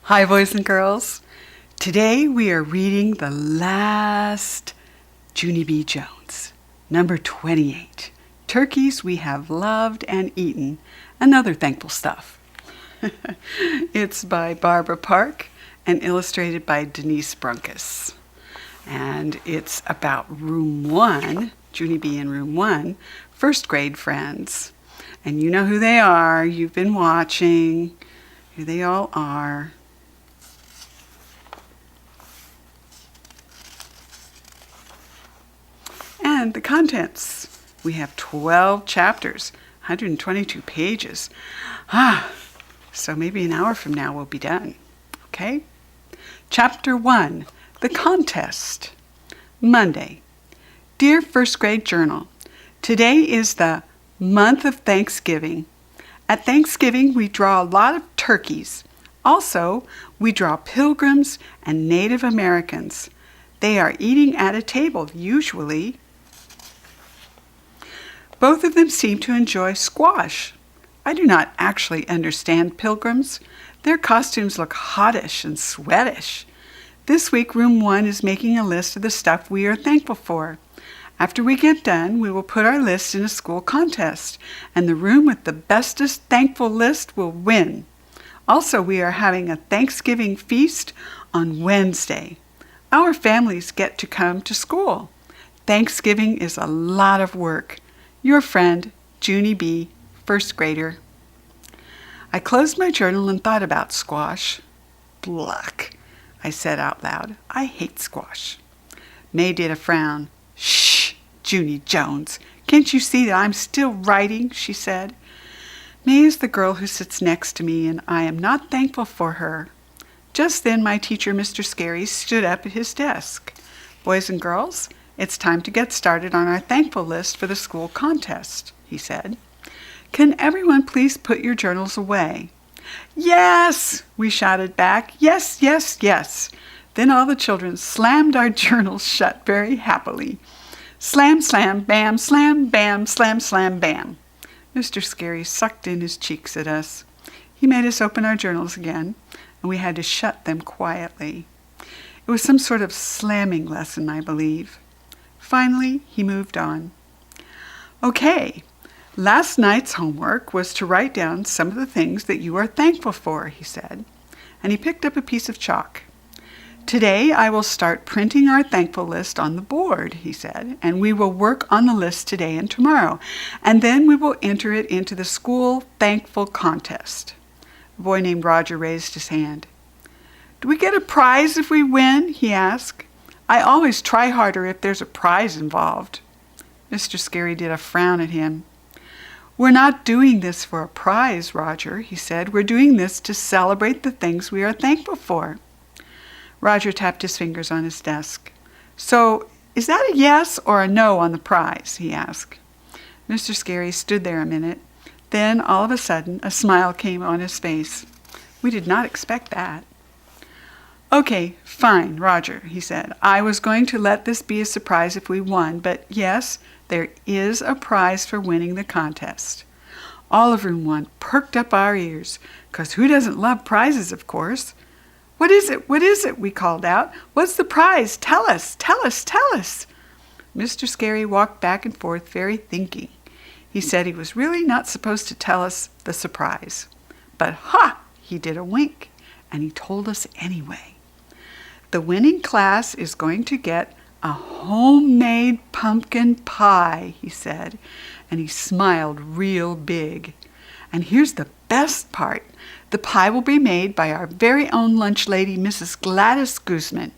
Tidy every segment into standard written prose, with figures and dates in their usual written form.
Hi, boys and girls. Today we are reading the last Junie B. Jones, number 28, Turkeys We Have Loved and Eaten and Other Thankful Stuff. It's by Barbara Park and illustrated by Denise Brunkus. And it's about Room 1, Junie B. in Room 1, first grade friends. And you know who they are. You've been watching. Here they all are. And the contents. We have 12 chapters, 122 pages. So maybe an hour from now we'll be done. Okay? Chapter 1, The Contest. Monday. Dear First Grade Journal, today is the month of Thanksgiving. At Thanksgiving, we draw a lot of turkeys. Also, we draw pilgrims and Native Americans. They are eating at a table, usually. Both of them seem to enjoy squash. I do not actually understand pilgrims. Their costumes look hottish and sweatish. This week, Room 1 is making a list of the stuff we are thankful for. After we get done, we will put our list in a school contest, and the room with the bestest thankful list will win. Also, we are having a Thanksgiving feast on Wednesday. Our families get to come to school. Thanksgiving is a lot of work. Your friend, Junie B., first grader. I closed my journal and thought about squash. Bluck, I said out loud. I hate squash. May did a frown. Shh, Junie Jones. Can't you see that I'm still writing? She said. May is the girl who sits next to me, and I am not thankful for her. Just then my teacher, Mr. Scary, stood up at his desk. Boys and girls, it's time to get started on our thankful list for the school contest, he said. Can everyone please put your journals away? Yes, we shouted back. Yes, yes, yes. Then all the children slammed our journals shut very happily. Slam, slam, bam, slam, bam, slam, slam, bam. Mr. Scary sucked in his cheeks at us. He made us open our journals again, and we had to shut them quietly. It was some sort of slamming lesson, I believe. Finally, he moved on. Okay, last night's homework was to write down some of the things that you are thankful for, he said, and he picked up a piece of chalk. Today I will start printing our thankful list on the board, he said, and we will work on the list today and tomorrow, and then we will enter it into the school thankful contest. A boy named Roger raised his hand. Do we get a prize if we win? He asked. I always try harder if there's a prize involved. Mr. Scary did a frown at him. We're not doing this for a prize, Roger, he said. We're doing this to celebrate the things we are thankful for. Roger tapped his fingers on his desk. So, is that a yes or a no on the prize? He asked. Mr. Scary stood there a minute. Then, all of a sudden, a smile came on his face. We did not expect that. Okay, fine, Roger, he said. I was going to let this be a surprise if we won, but yes, there is a prize for winning the contest. All of Room 1 perked up our ears, 'cause who doesn't love prizes, of course? What is it? What is it? We called out. What's the prize? Tell us, tell us, tell us. Mr. Scary walked back and forth, very thinking. He said he was really not supposed to tell us the surprise. But ha! He did a wink, and he told us anyway. The winning class is going to get a homemade pumpkin pie, he said, and he smiled real big. And here's the best part. The pie will be made by our very own lunch lady, Mrs. Gladys Guzman.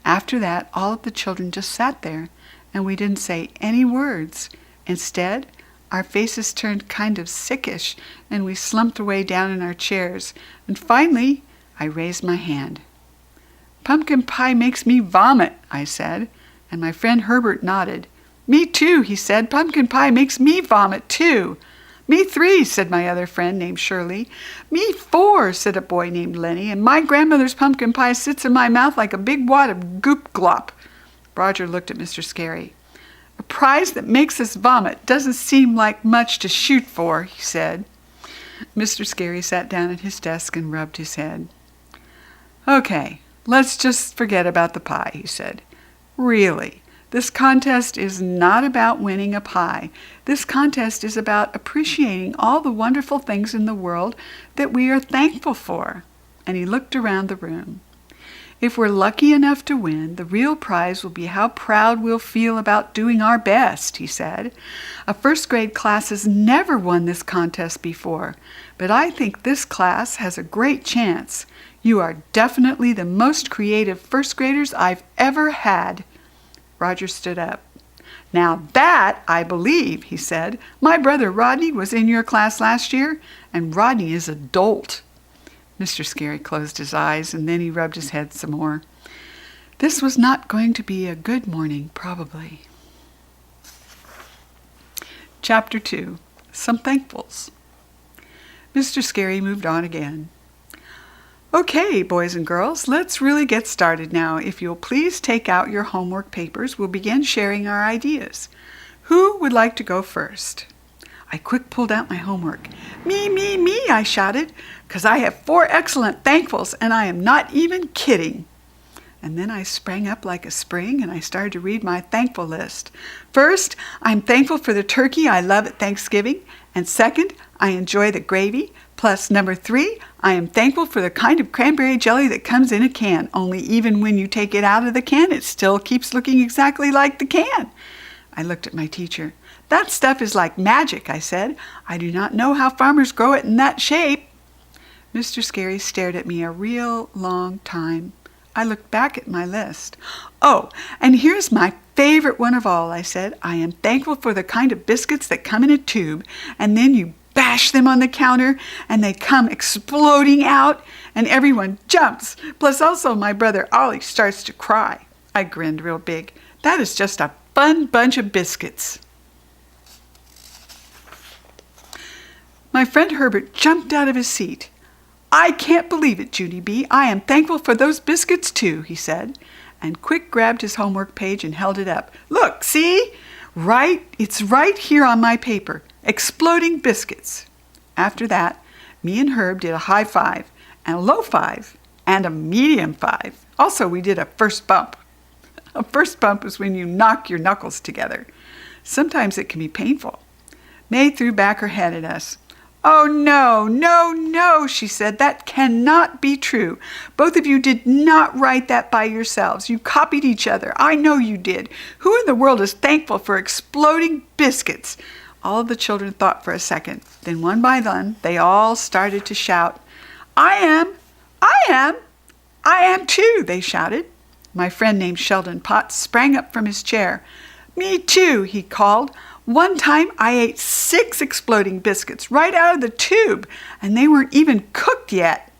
After that, all of the children just sat there, and we didn't say any words. Instead, our faces turned kind of sickish, and we slumped away down in our chairs. And finally, I raised my hand. Pumpkin pie makes me vomit, I said, and my friend Herbert nodded. Me too, he said. Pumpkin pie makes me vomit too. Me 3, said my other friend named Shirley. Me 4, said a boy named Lenny, and my grandmother's pumpkin pie sits in my mouth like a big wad of goop glop. Roger looked at Mr. Scary. A prize that makes us vomit doesn't seem like much to shoot for, he said. Mr. Scary sat down at his desk and rubbed his head. Okay, let's just forget about the pie, he said. Really, this contest is not about winning a pie. This contest is about appreciating all the wonderful things in the world that we are thankful for. And he looked around the room. If we're lucky enough to win, the real prize will be how proud we'll feel about doing our best, he said. A first grade class has never won this contest before, but I think this class has a great chance. You are definitely the most creative first graders I've ever had. Roger stood up. Now that I believe, he said. My brother Rodney was in your class last year, and Rodney is a dolt. Mr. Scary closed his eyes, and then he rubbed his head some more. This was not going to be a good morning, probably. Chapter 2. Some Thankfuls. Mr. Scary moved on again. Okay, boys and girls, let's really get started now. If you'll please take out your homework papers, we'll begin sharing our ideas. Who would like to go first? I quick pulled out my homework. Me, I shouted, because I have 4 excellent thankfuls, and I am not even kidding. And then I sprang up like a spring, and I started to read my thankful list. First, I'm thankful for the turkey I love at Thanksgiving. And second, I enjoy the gravy. Plus, number 3, I am thankful for the kind of cranberry jelly that comes in a can, only even when you take it out of the can, it still keeps looking exactly like the can. I looked at my teacher. That stuff is like magic, I said. I do not know how farmers grow it in that shape. Mr. Scary stared at me a real long time. I looked back at my list. Oh, and here's my favorite one of all, I said. I am thankful for the kind of biscuits that come in a tube, and then you bash them on the counter, and they come exploding out, and everyone jumps. Plus also my brother Ollie starts to cry. I grinned real big. That is just a fun bunch of biscuits. My friend Herbert jumped out of his seat. I can't believe it, Junie B. I am thankful for those biscuits too, he said, and quick grabbed his homework page and held it up. Look, see? It's right here on my paper. Exploding biscuits. After that, me and Herb did a high 5, and a low 5, and a medium 5. Also, we did a first bump. A first bump is when you knock your knuckles together. Sometimes it can be painful. May threw back her head at us. Oh, no, she said. That cannot be true. Both of you did not write that by yourselves. You copied each other. I know you did. Who in the world is thankful for exploding biscuits? All of the children thought for a second. Then one by one, they all started to shout. I am too, they shouted. My friend named Sheldon Potts sprang up from his chair. Me too, he called. One time I ate 6 exploding biscuits right out of the tube, and they weren't even cooked yet.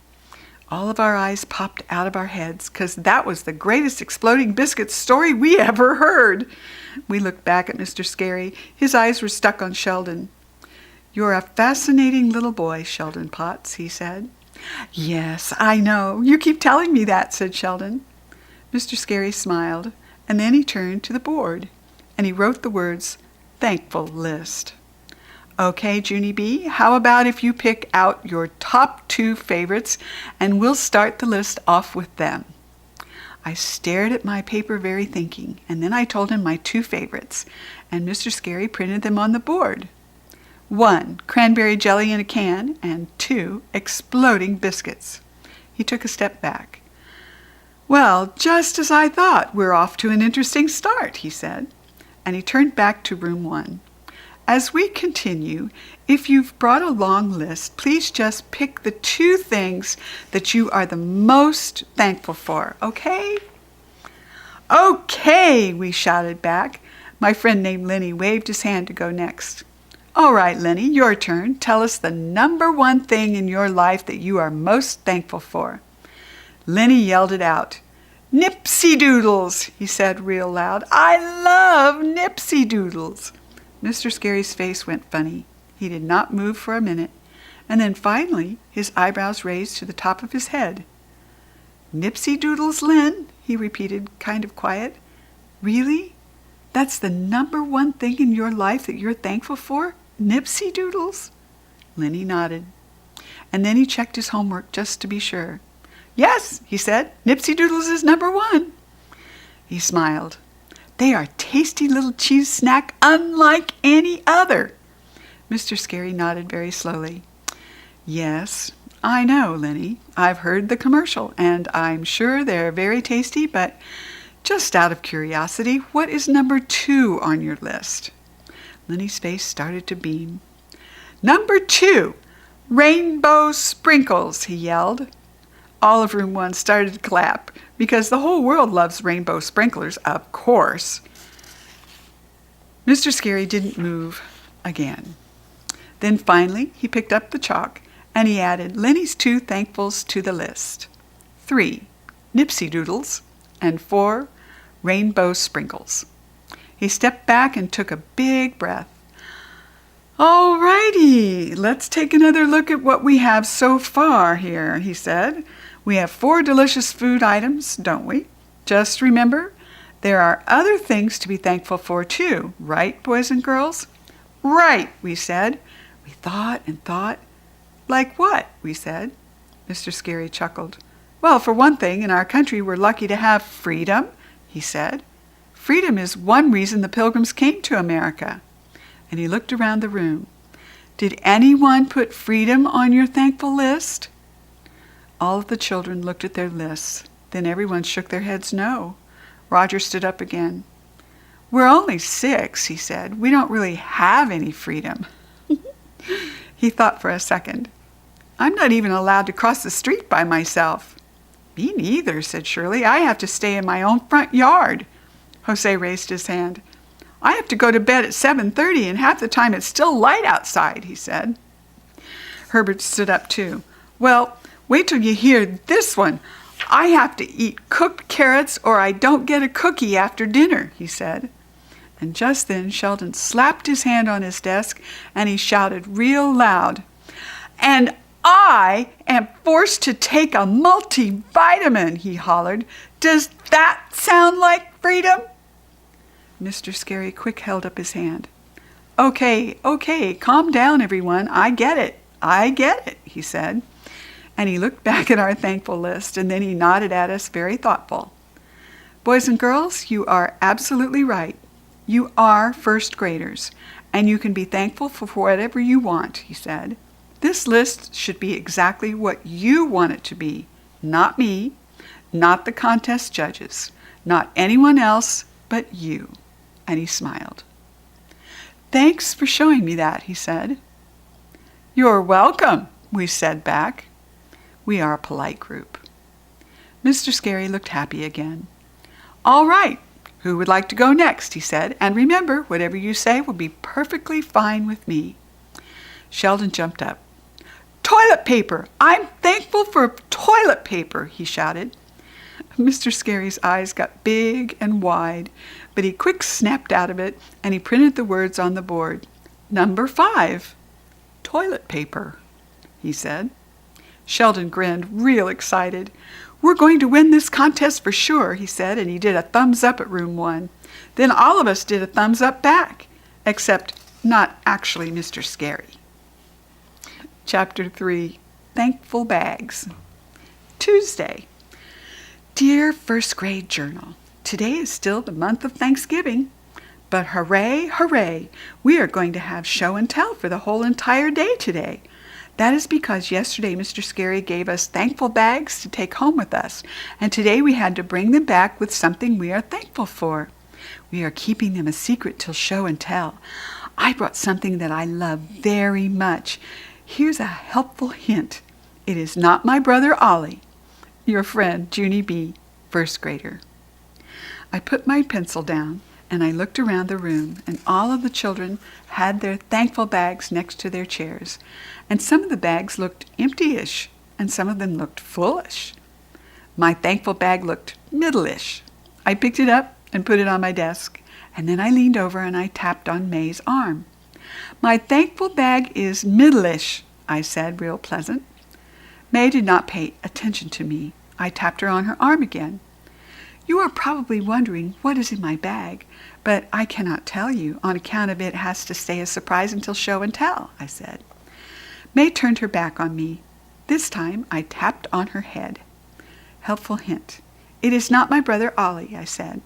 All of our eyes popped out of our heads, 'cause that was the greatest exploding biscuit story we ever heard. We looked back at Mr. Scary. His eyes were stuck on Sheldon. You're a fascinating little boy, Sheldon Potts, he said. Yes, I know. You keep telling me that, said Sheldon. Mr. Scary smiled, and then he turned to the board, and he wrote the words, Thankful List. Okay, Junie B., how about if you pick out your top 2 favorites, and we'll start the list off with them. I stared at my paper very thinking, and then I told him my 2 favorites, and Mr. Scary printed them on the board. 1, cranberry jelly in a can, and 2, exploding biscuits. He took a step back. Well, just as I thought, we're off to an interesting start, he said, and he turned back to room 1. As we continue, if you've brought a long list, please just pick the 2 things that you are the most thankful for, okay? Okay, we shouted back. My friend named Lenny waved his hand to go next. All right, Lenny, your turn. Tell us the number 1 thing in your life that you are most thankful for. Lenny yelled it out. Nipsy Doodles, he said real loud. I love Nipsy Doodles. Mr. Scary's face went funny. He did not move for a minute, and then finally his eyebrows raised to the top of his head. Nipsy Doodles, Len, he repeated, kind of quiet. Really? That's the number 1 thing in your life that you're thankful for? Nipsy Doodles? Lenny nodded, and then he checked his homework just to be sure. Yes, he said, Nipsy Doodles is number 1. He smiled. They are tasty little cheese snack unlike any other. Mr. Scary nodded very slowly. Yes, I know, Lenny. I've heard the commercial, and I'm sure they're very tasty, but just out of curiosity, what is number 2 on your list? Lenny's face started to beam. Number 2, rainbow sprinkles, he yelled. All of room 1 started to clap, because the whole world loves rainbow sprinklers, of course. Mr. Scary didn't move again. Then finally, he picked up the chalk, and he added Lenny's 2 thankfuls to the list. 3, Nipsy Doodles, and 4, rainbow sprinkles. He stepped back and took a big breath. All righty, let's take another look at what we have so far here, he said. We have 4 delicious food items, don't we? Just remember, there are other things to be thankful for too, right, boys and girls? Right, we said. We thought and thought. Like what? We said. Mr. Scary chuckled. Well, for one thing, in our country we're lucky to have freedom, he said. Freedom is one reason the Pilgrims came to America. And he looked around the room. Did anyone put freedom on your thankful list? All of the children looked at their lists. Then everyone shook their heads no. Roger stood up again. We're only 6, he said. We don't really have any freedom. He thought for a second. I'm not even allowed to cross the street by myself. Me neither, said Shirley. I have to stay in my own front yard. Jose raised his hand. I have to go to bed at 7:30, and half the time it's still light outside, he said. Herbert stood up too. Well, wait till you hear this one. I have to eat cooked carrots or I don't get a cookie after dinner, he said. And just then Sheldon slapped his hand on his desk and he shouted real loud, And I am forced to take a multivitamin, he hollered. Does that sound like freedom? Mr. Scary quick held up his hand. Okay, calm down, everyone. I get it, he said. And he looked back at our thankful list, and then he nodded at us, very thoughtful. Boys and girls, you are absolutely right. You are first graders, and you can be thankful for whatever you want, he said. This list should be exactly what you want it to be, not me, not the contest judges, not anyone else but you. And he smiled. Thanks for showing me that, he said. You're welcome, we said back. We are a polite group. Mr. Scary looked happy again. All right, who would like to go next, he said, and remember, whatever you say will be perfectly fine with me. Sheldon jumped up. Toilet paper! I'm thankful for toilet paper, he shouted. Mr. Scary's eyes got big and wide, but he quick snapped out of it, and he printed the words on the board. Number 5, toilet paper, he said. Sheldon grinned, real excited. We're going to win this contest for sure, he said, and he did a thumbs up at room 1. Then all of us did a thumbs up back, except not actually Mr. Scary. Chapter 3, Thankful Bags. Tuesday. Dear First Grade Journal, today is still the month of Thanksgiving. But hooray, hooray, we are going to have show and tell for the whole entire day today. That is because yesterday Mr. Scary gave us thankful bags to take home with us, and today we had to bring them back with something we are thankful for. We are keeping them a secret till show and tell. I brought something that I love very much. Here's a helpful hint. It is not my brother Ollie. Your friend, Junie B., first grader. I put my pencil down and I looked around the room, and all of the children had their thankful bags next to their chairs, and some of the bags looked empty-ish, and some of them looked full-ish. My thankful bag looked middle-ish. I picked it up and put it on my desk, and then I leaned over and I tapped on May's arm. My thankful bag is middle-ish, I said, real pleasant. May did not pay attention to me. I tapped her on her arm again. You are probably wondering what is in my bag, but I cannot tell you on account of it has to stay a surprise until show and tell, I said. May turned her back on me. This time I tapped on her head. Helpful hint. It is not my brother Ollie, I said.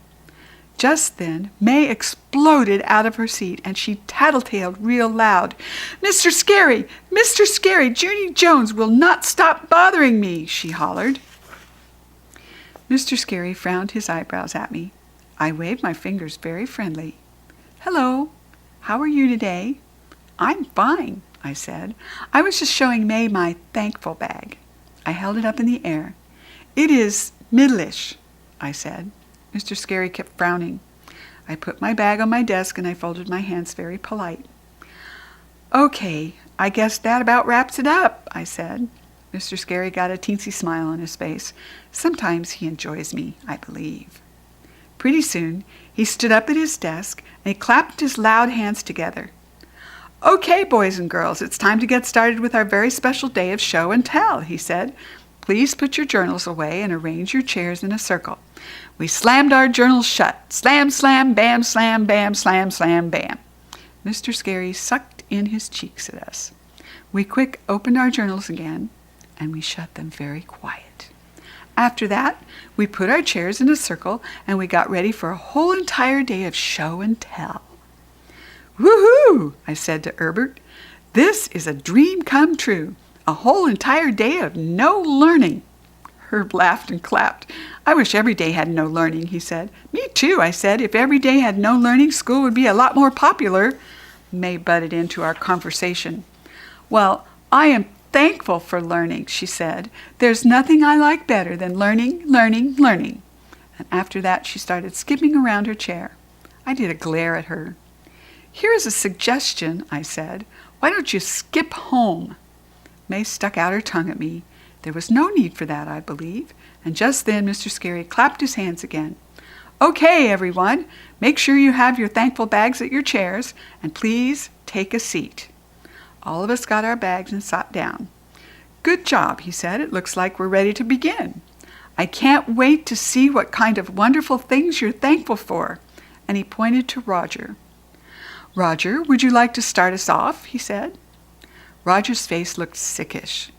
Just then, May exploded out of her seat, and she tattletaled real loud. Mr. Scary! Mr. Scary! Junie Jones will not stop bothering me, she hollered. Mr. Scary frowned his eyebrows at me. I waved my fingers very friendly. Hello. How are you today? I'm fine, I said. I was just showing May my thankful bag. I held it up in the air. It is middle-ish, I said. Mr. Scary kept frowning. I put my bag on my desk and I folded my hands very polite. Okay, I guess that about wraps it up, I said. Mr. Scary got a teensy smile on his face. Sometimes he enjoys me, I believe. Pretty soon, he stood up at his desk and he clapped his loud hands together. Okay, boys and girls, it's time to get started with our very special day of show and tell, he said. Please put your journals away and arrange your chairs in a circle. We slammed our journals shut. Slam, slam, bam, slam, bam, slam, slam, bam. Mr. Scary sucked in his cheeks at us. We quick opened our journals again, and we shut them very quiet. After that, we put our chairs in a circle, and we got ready for a whole entire day of show and tell. Woohoo! I said to Herbert. This is a dream come true. A whole entire day of no learning. Herb laughed and clapped. I wish every day had no learning, he said. Me too, I said. If every day had no learning, school would be a lot more popular. May butted into our conversation. Well, I am thankful for learning, she said. There's nothing I like better than learning, learning, learning. And after that, she started skipping around her chair. I did a glare at her. Here is a suggestion, I said. Why don't you skip home? May stuck out her tongue at me. There was no need for that, I believe. And just then Mr. Scary clapped his hands again. Okay, everyone, make sure you have your thankful bags at your chairs, and please take a seat. All of us got our bags and sat down. Good job, he said. It looks like we're ready to begin. I can't wait to see what kind of wonderful things you're thankful for. And he pointed to Roger. Roger, would you like to start us off? He said. Roger's face looked sickish.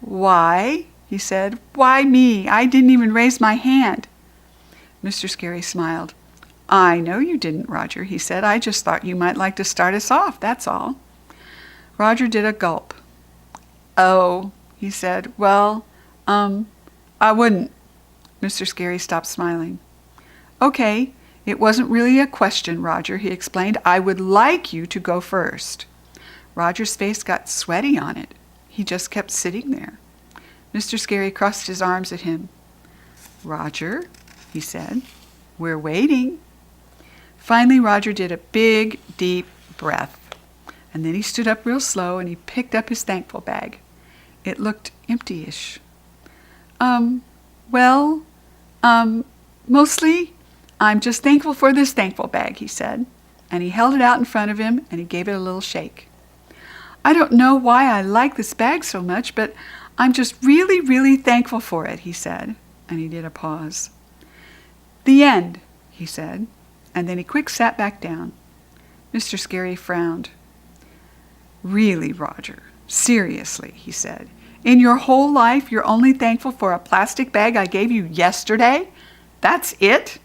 Why? He said. Why me? I didn't even raise my hand. Mr. Scary smiled. I know you didn't, Roger, he said. I just thought you might like to start us off, that's all. Roger did a gulp. Oh, he said. Well, I wouldn't. Mr. Scary stopped smiling. Okay, it wasn't really a question, Roger, he explained. I would like you to go first. Roger's face got sweaty on it. He just kept sitting there. Mr. Scary crossed his arms at him. Roger, he said, we're waiting. Finally, Roger did a big, deep breath. And then he stood up real slow and he picked up his thankful bag. It looked empty-ish. Mostly, I'm just thankful for this thankful bag, he said. And he held it out in front of him and he gave it a little shake. I don't know why I like this bag so much, but I'm just really, really thankful for it, he said. And he did a pause. The end, he said. And then he quick sat back down. Mr. Scary frowned. Really, Roger, seriously, he said. In your whole life, you're only thankful for a plastic bag I gave you yesterday? That's it?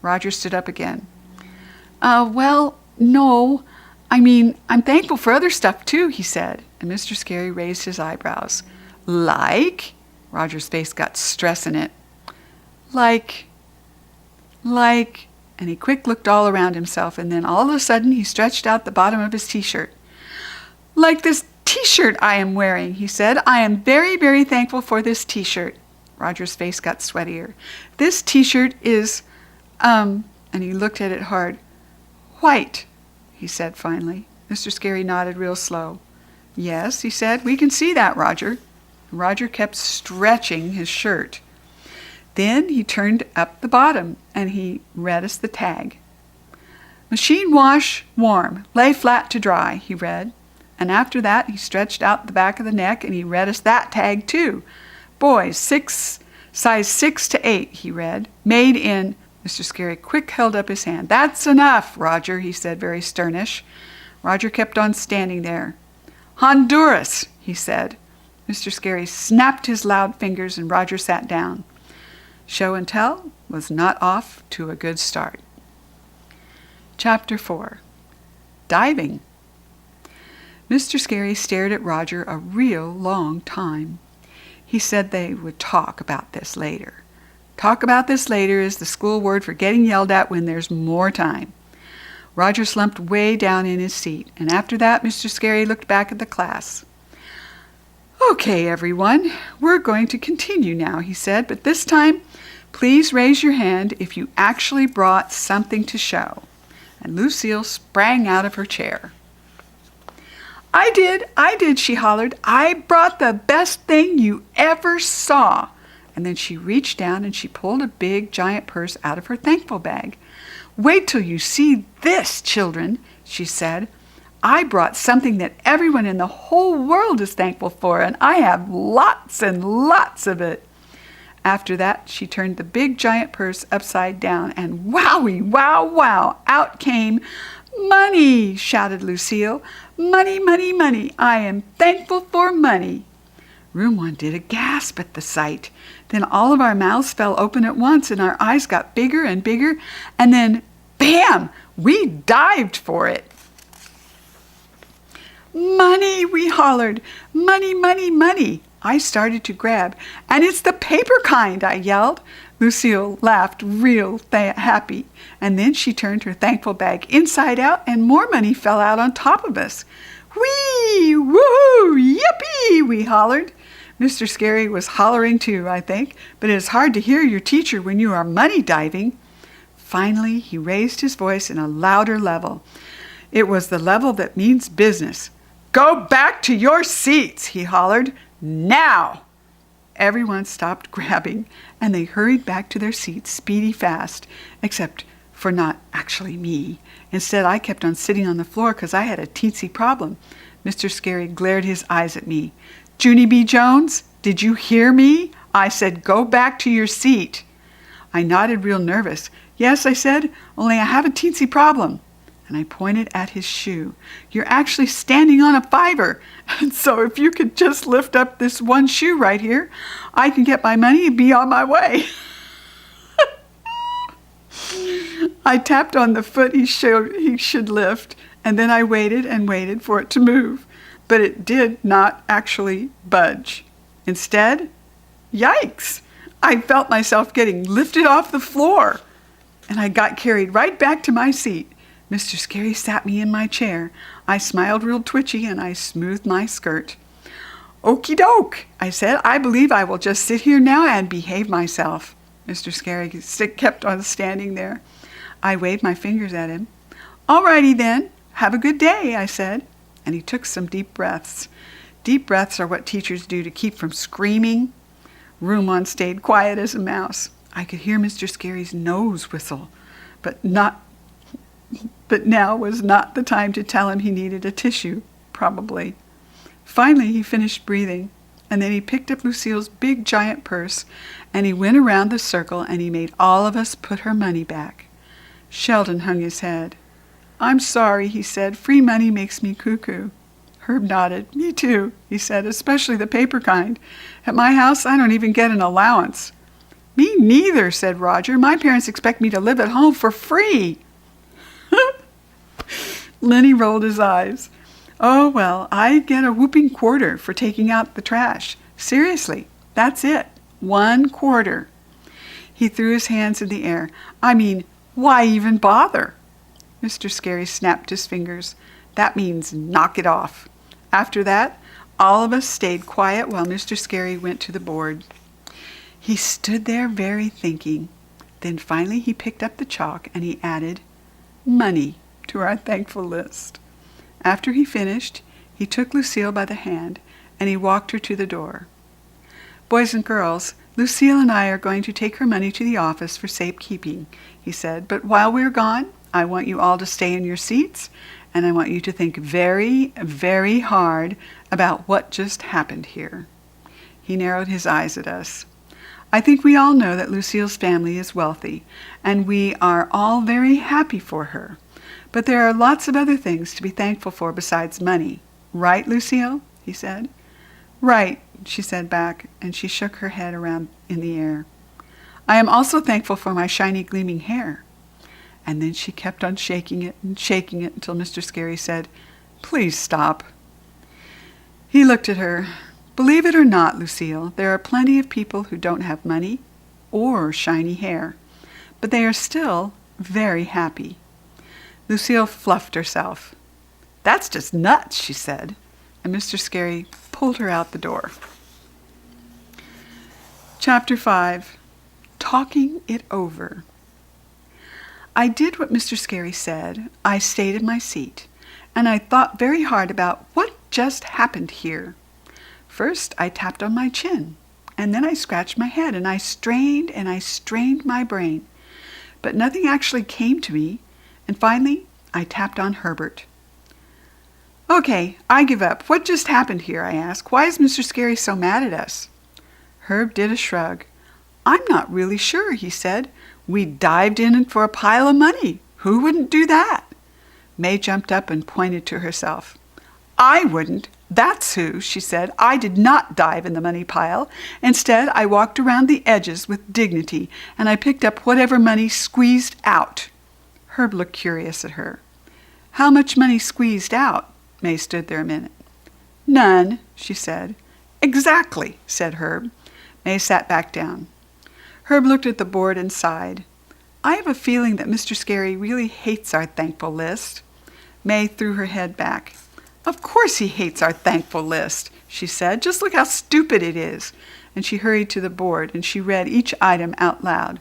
Roger stood up again. No. I mean, I'm thankful for other stuff too, he said. And Mr. Scary raised his eyebrows. Like? Roger's face got stress in it. Like, and he quick looked all around himself, and then all of a sudden he stretched out the bottom of his t-shirt. Like this t-shirt I am wearing, he said. I am very, very thankful for this t-shirt. Roger's face got sweatier. This t-shirt is, and he looked at it hard. White, he said finally. Mr. Scary nodded real slow. Yes, he said, we can see that, Roger. Roger kept stretching his shirt. Then he turned up the bottom and he read us the tag. Machine wash, warm, lay flat to dry, he read. And after that, he stretched out the back of the neck and he read us that tag too. Boys, size 6 to 8, he read. Made in... Mr. Scary quick held up his hand. That's enough, Roger, he said very sternish. Roger kept on standing there. Honduras, he said. Mr. Scary snapped his loud fingers and Roger sat down. Show and tell was not off to a good start. Chapter 4. Diving. Mr. Scary stared at Roger a real long time. He said they would talk about this later. Talk about this later is the school word for getting yelled at when there's more time. Roger slumped way down in his seat, and after that Mr. Scary looked back at the class. Okay, everyone, we're going to continue now, he said, but this time, please raise your hand if you actually brought something to show. And Lucille sprang out of her chair. I did, she hollered. I brought the best thing you ever saw. And then she reached down and she pulled a big giant purse out of her thankful bag. Wait till you see this, children, she said. I brought something that everyone in the whole world is thankful for, and I have lots and lots of it. After that, she turned the big giant purse upside down, and wowie, wow, wow, out came money, shouted Lucille. Money, money, money. I am thankful for money. Room 1 did a gasp at the sight. Then all of our mouths fell open at once, and our eyes got bigger and bigger, and then, bam, we dived for it. Money, we hollered. Money, money, money. I started to grab. And it's the paper kind, I yelled. Lucille laughed real happy. And then she turned her thankful bag inside out and more money fell out on top of us. Whee! Woohoo! Yippee! We hollered. Mr. Scary was hollering too, I think, but it is hard to hear your teacher when you are money diving. Finally, he raised his voice in a louder level. It was the level that means business. Go back to your seats, he hollered. Now! Everyone stopped grabbing, and they hurried back to their seats speedy fast, except for not actually me. Instead, I kept on sitting on the floor because I had a teensy problem. Mr. Scary glared his eyes at me. Junie B. Jones, did you hear me? I said, go back to your seat. I nodded real nervous. Yes, I said, only I have a teensy problem. And I pointed at his shoe. You're actually standing on a fiver. And so if you could just lift up this one shoe right here, I can get my money and be on my way. I tapped on the foot he should lift, and then I waited and waited for it to move. But it did not actually budge. Instead, yikes! I felt myself getting lifted off the floor. And I got carried right back to my seat. Mr. Scary sat me in my chair. I smiled real twitchy and I smoothed my skirt. Okie doke, I said. I believe I will just sit here now and behave myself. Mr. Scary kept on standing there. I waved my fingers at him. All righty then. Have a good day, I said. And he took some deep breaths. Deep breaths are what teachers do to keep from screaming. Room 1 stayed quiet as a mouse. I could hear Mr. Scary's nose whistle, but now was not the time to tell him he needed a tissue, probably. Finally, he finished breathing, and then he picked up Lucille's big giant purse, and he went around the circle, and he made all of us put her money back. Sheldon hung his head. I'm sorry, he said. Free money makes me cuckoo. Herb nodded. Me too, he said, especially the paper kind. At my house, I don't even get an allowance. Me neither, said Roger. My parents expect me to live at home for free. Lenny rolled his eyes. Oh, well, I get a whooping quarter for taking out the trash. Seriously, that's it. 1 quarter. He threw his hands in the air. I mean, why even bother? Mr. Scary snapped his fingers. That means knock it off. After that, all of us stayed quiet while Mr. Scary went to the board. He stood there very thinking. Then finally he picked up the chalk and he added money to our thankful list. After he finished, he took Lucille by the hand and he walked her to the door. Boys and girls, Lucille and I are going to take her money to the office for safekeeping, he said. But while we're gone, I want you all to stay in your seats and I want you to think very, very hard about what just happened here. He narrowed his eyes at us. I think we all know that Lucille's family is wealthy, and we are all very happy for her. But there are lots of other things to be thankful for besides money. Right, Lucille? He said. Right, she said back, and she shook her head around in the air. I am also thankful for my shiny gleaming hair. And then she kept on shaking it until Mr. Scary said, Please stop. He looked at her. Believe it or not, Lucille, there are plenty of people who don't have money or shiny hair, but they are still very happy. Lucille fluffed herself. That's just nuts, she said, and Mr. Scary pulled her out the door. Chapter 5. Talking It Over. I did what Mr. Scary said. I stayed in my seat, and I thought very hard about what just happened here. First, I tapped on my chin, and then I scratched my head, and I strained my brain. But nothing actually came to me, and finally, I tapped on Herbert. Okay, I give up. What just happened here, I asked. Why is Mr. Scary so mad at us? Herb did a shrug. I'm not really sure, he said. We dived in for a pile of money. Who wouldn't do that? May jumped up and pointed to herself. I wouldn't. That's who, she said. I did not dive in the money pile. Instead, I walked around the edges with dignity, and I picked up whatever money squeezed out. Herb looked curious at her. How much money squeezed out? May stood there a minute. None, she said. Exactly, said Herb. May sat back down. Herb looked at the board and sighed. I have a feeling that Mr. Scary really hates our thankful list. May threw her head back. Of course he hates our thankful list, she said. Just look how stupid it is. And she hurried to the board and she read each item out loud.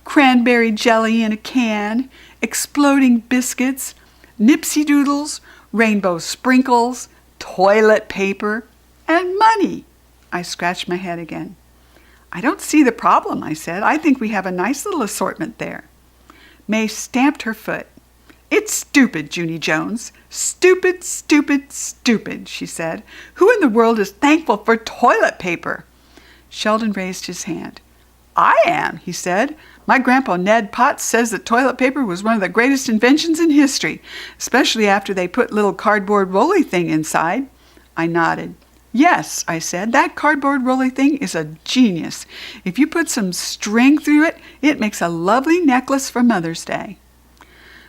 Cranberry jelly in a can, exploding biscuits, Nipsey Doodles, rainbow sprinkles, toilet paper, and money. I scratched my head again. I don't see the problem, I said. I think we have a nice little assortment there. May stamped her foot. It's stupid, Junie Jones. Stupid, stupid, stupid, she said. Who in the world is thankful for toilet paper? Sheldon raised his hand. I am, he said. My grandpa Ned Potts says that toilet paper was one of the greatest inventions in history, especially after they put little cardboard rolly thing inside. I nodded. Yes, I said, that cardboard rolly thing is a genius. If you put some string through it, it makes a lovely necklace for Mother's Day.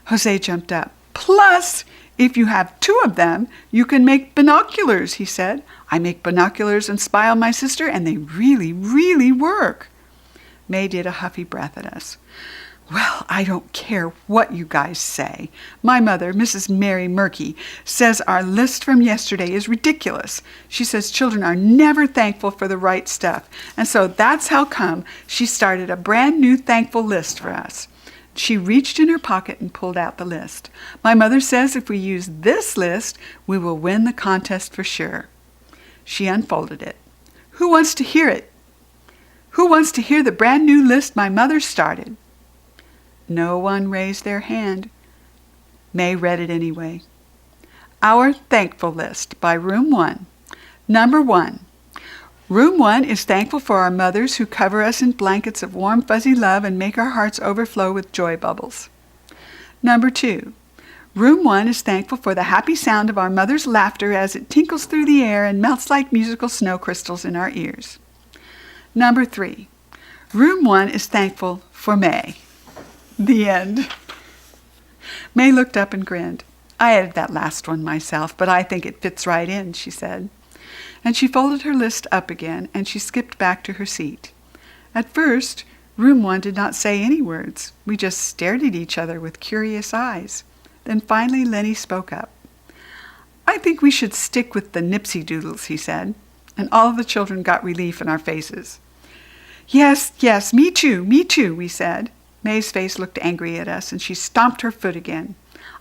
Jose jumped up. Plus, if you have 2 of them, you can make binoculars, he said. I make binoculars and spy on my sister, and they really, really work. May did a huffy breath at us. Well, I don't care what you guys say. My mother, Mrs. Mary Murky, says our list from yesterday is ridiculous. She says children are never thankful for the right stuff. And so that's how come she started a brand new thankful list for us. She reached in her pocket and pulled out the list. My mother says if we use this list, we will win the contest for sure. She unfolded it. Who wants to hear it? Who wants to hear the brand new list my mother started? No one raised their hand. May read it anyway. Our Thankful List by Room 1. Number 1. Room 1 is thankful for our mothers who cover us in blankets of warm fuzzy love and make our hearts overflow with joy bubbles. Number 2. Room 1 is thankful for the happy sound of our mother's laughter as it tinkles through the air and melts like musical snow crystals in our ears. Number 3. Room 1 is thankful for May. The end. May looked up and grinned. I added that last one myself, but I think it fits right in, she said. And she folded her list up again, and she skipped back to her seat. At first, Room 1 did not say any words. We just stared at each other with curious eyes. Then finally Lenny spoke up. I think we should stick with the Nipsey Doodles, he said, and all of the children got relief in our faces. Yes, me too, we said. May's face looked angry at us, and she stomped her foot again.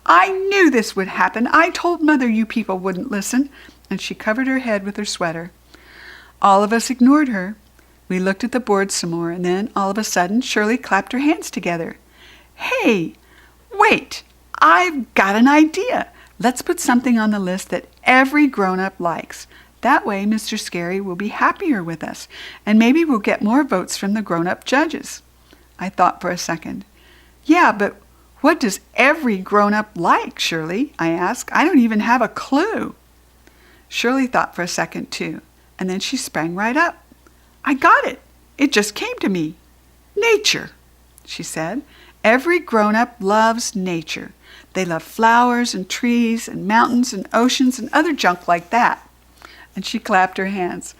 I knew this would happen. I told Mother you people wouldn't listen, and she covered her head with her sweater. All of us ignored her. We looked at the board some more, and then, all of a sudden, Shirley clapped her hands together. Hey, wait, I've got an idea. Let's put something on the list that every grown-up likes. That way, Mr. Scary will be happier with us, and maybe we'll get more votes from the grown-up judges. I thought for a second. Yeah, but what does every grown-up like, Shirley? I asked. I don't even have a clue. Shirley thought for a second, too, and then she sprang right up. I got it. It just came to me. Nature, she said. Every grown-up loves nature. They love flowers and trees and mountains and oceans and other junk like that. And she clapped her hands.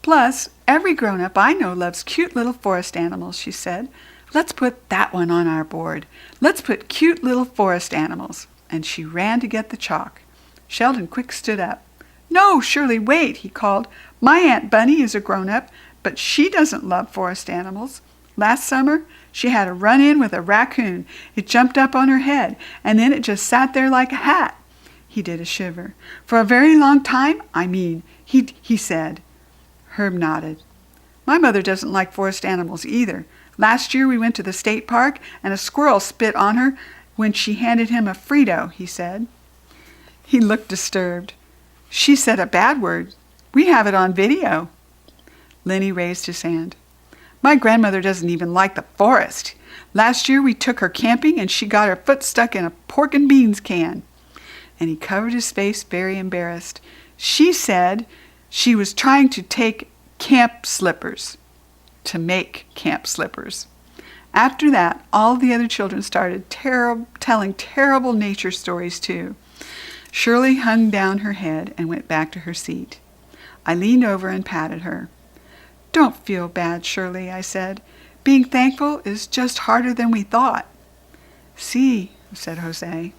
Plus, every grown-up I know loves cute little forest animals, she said. Let's put that one on our board. Let's put cute little forest animals. And she ran to get the chalk. Sheldon quick stood up. No, Shirley, wait, he called. My Aunt Bunny is a grown-up, but she doesn't love forest animals. Last summer, she had a run-in with a raccoon. It jumped up on her head, and then it just sat there like a hat. He did a shiver. For a very long time, he said. Herb nodded. My mother doesn't like forest animals either. Last year we went to the state park, and a squirrel spit on her when she handed him a Frito, he said. He looked disturbed. She said a bad word. We have it on video. Lenny raised his hand. My grandmother doesn't even like the forest. Last year we took her camping and she got her foot stuck in a pork and beans can. And he covered his face, very embarrassed. She said she was trying to take camp slippers. To make camp slippers. After that, all the other children started telling terrible nature stories too. Shirley hung down her head and went back to her seat. I leaned over and patted her. Don't feel bad, Shirley, I said. Being thankful is just harder than we thought. See, said Jose.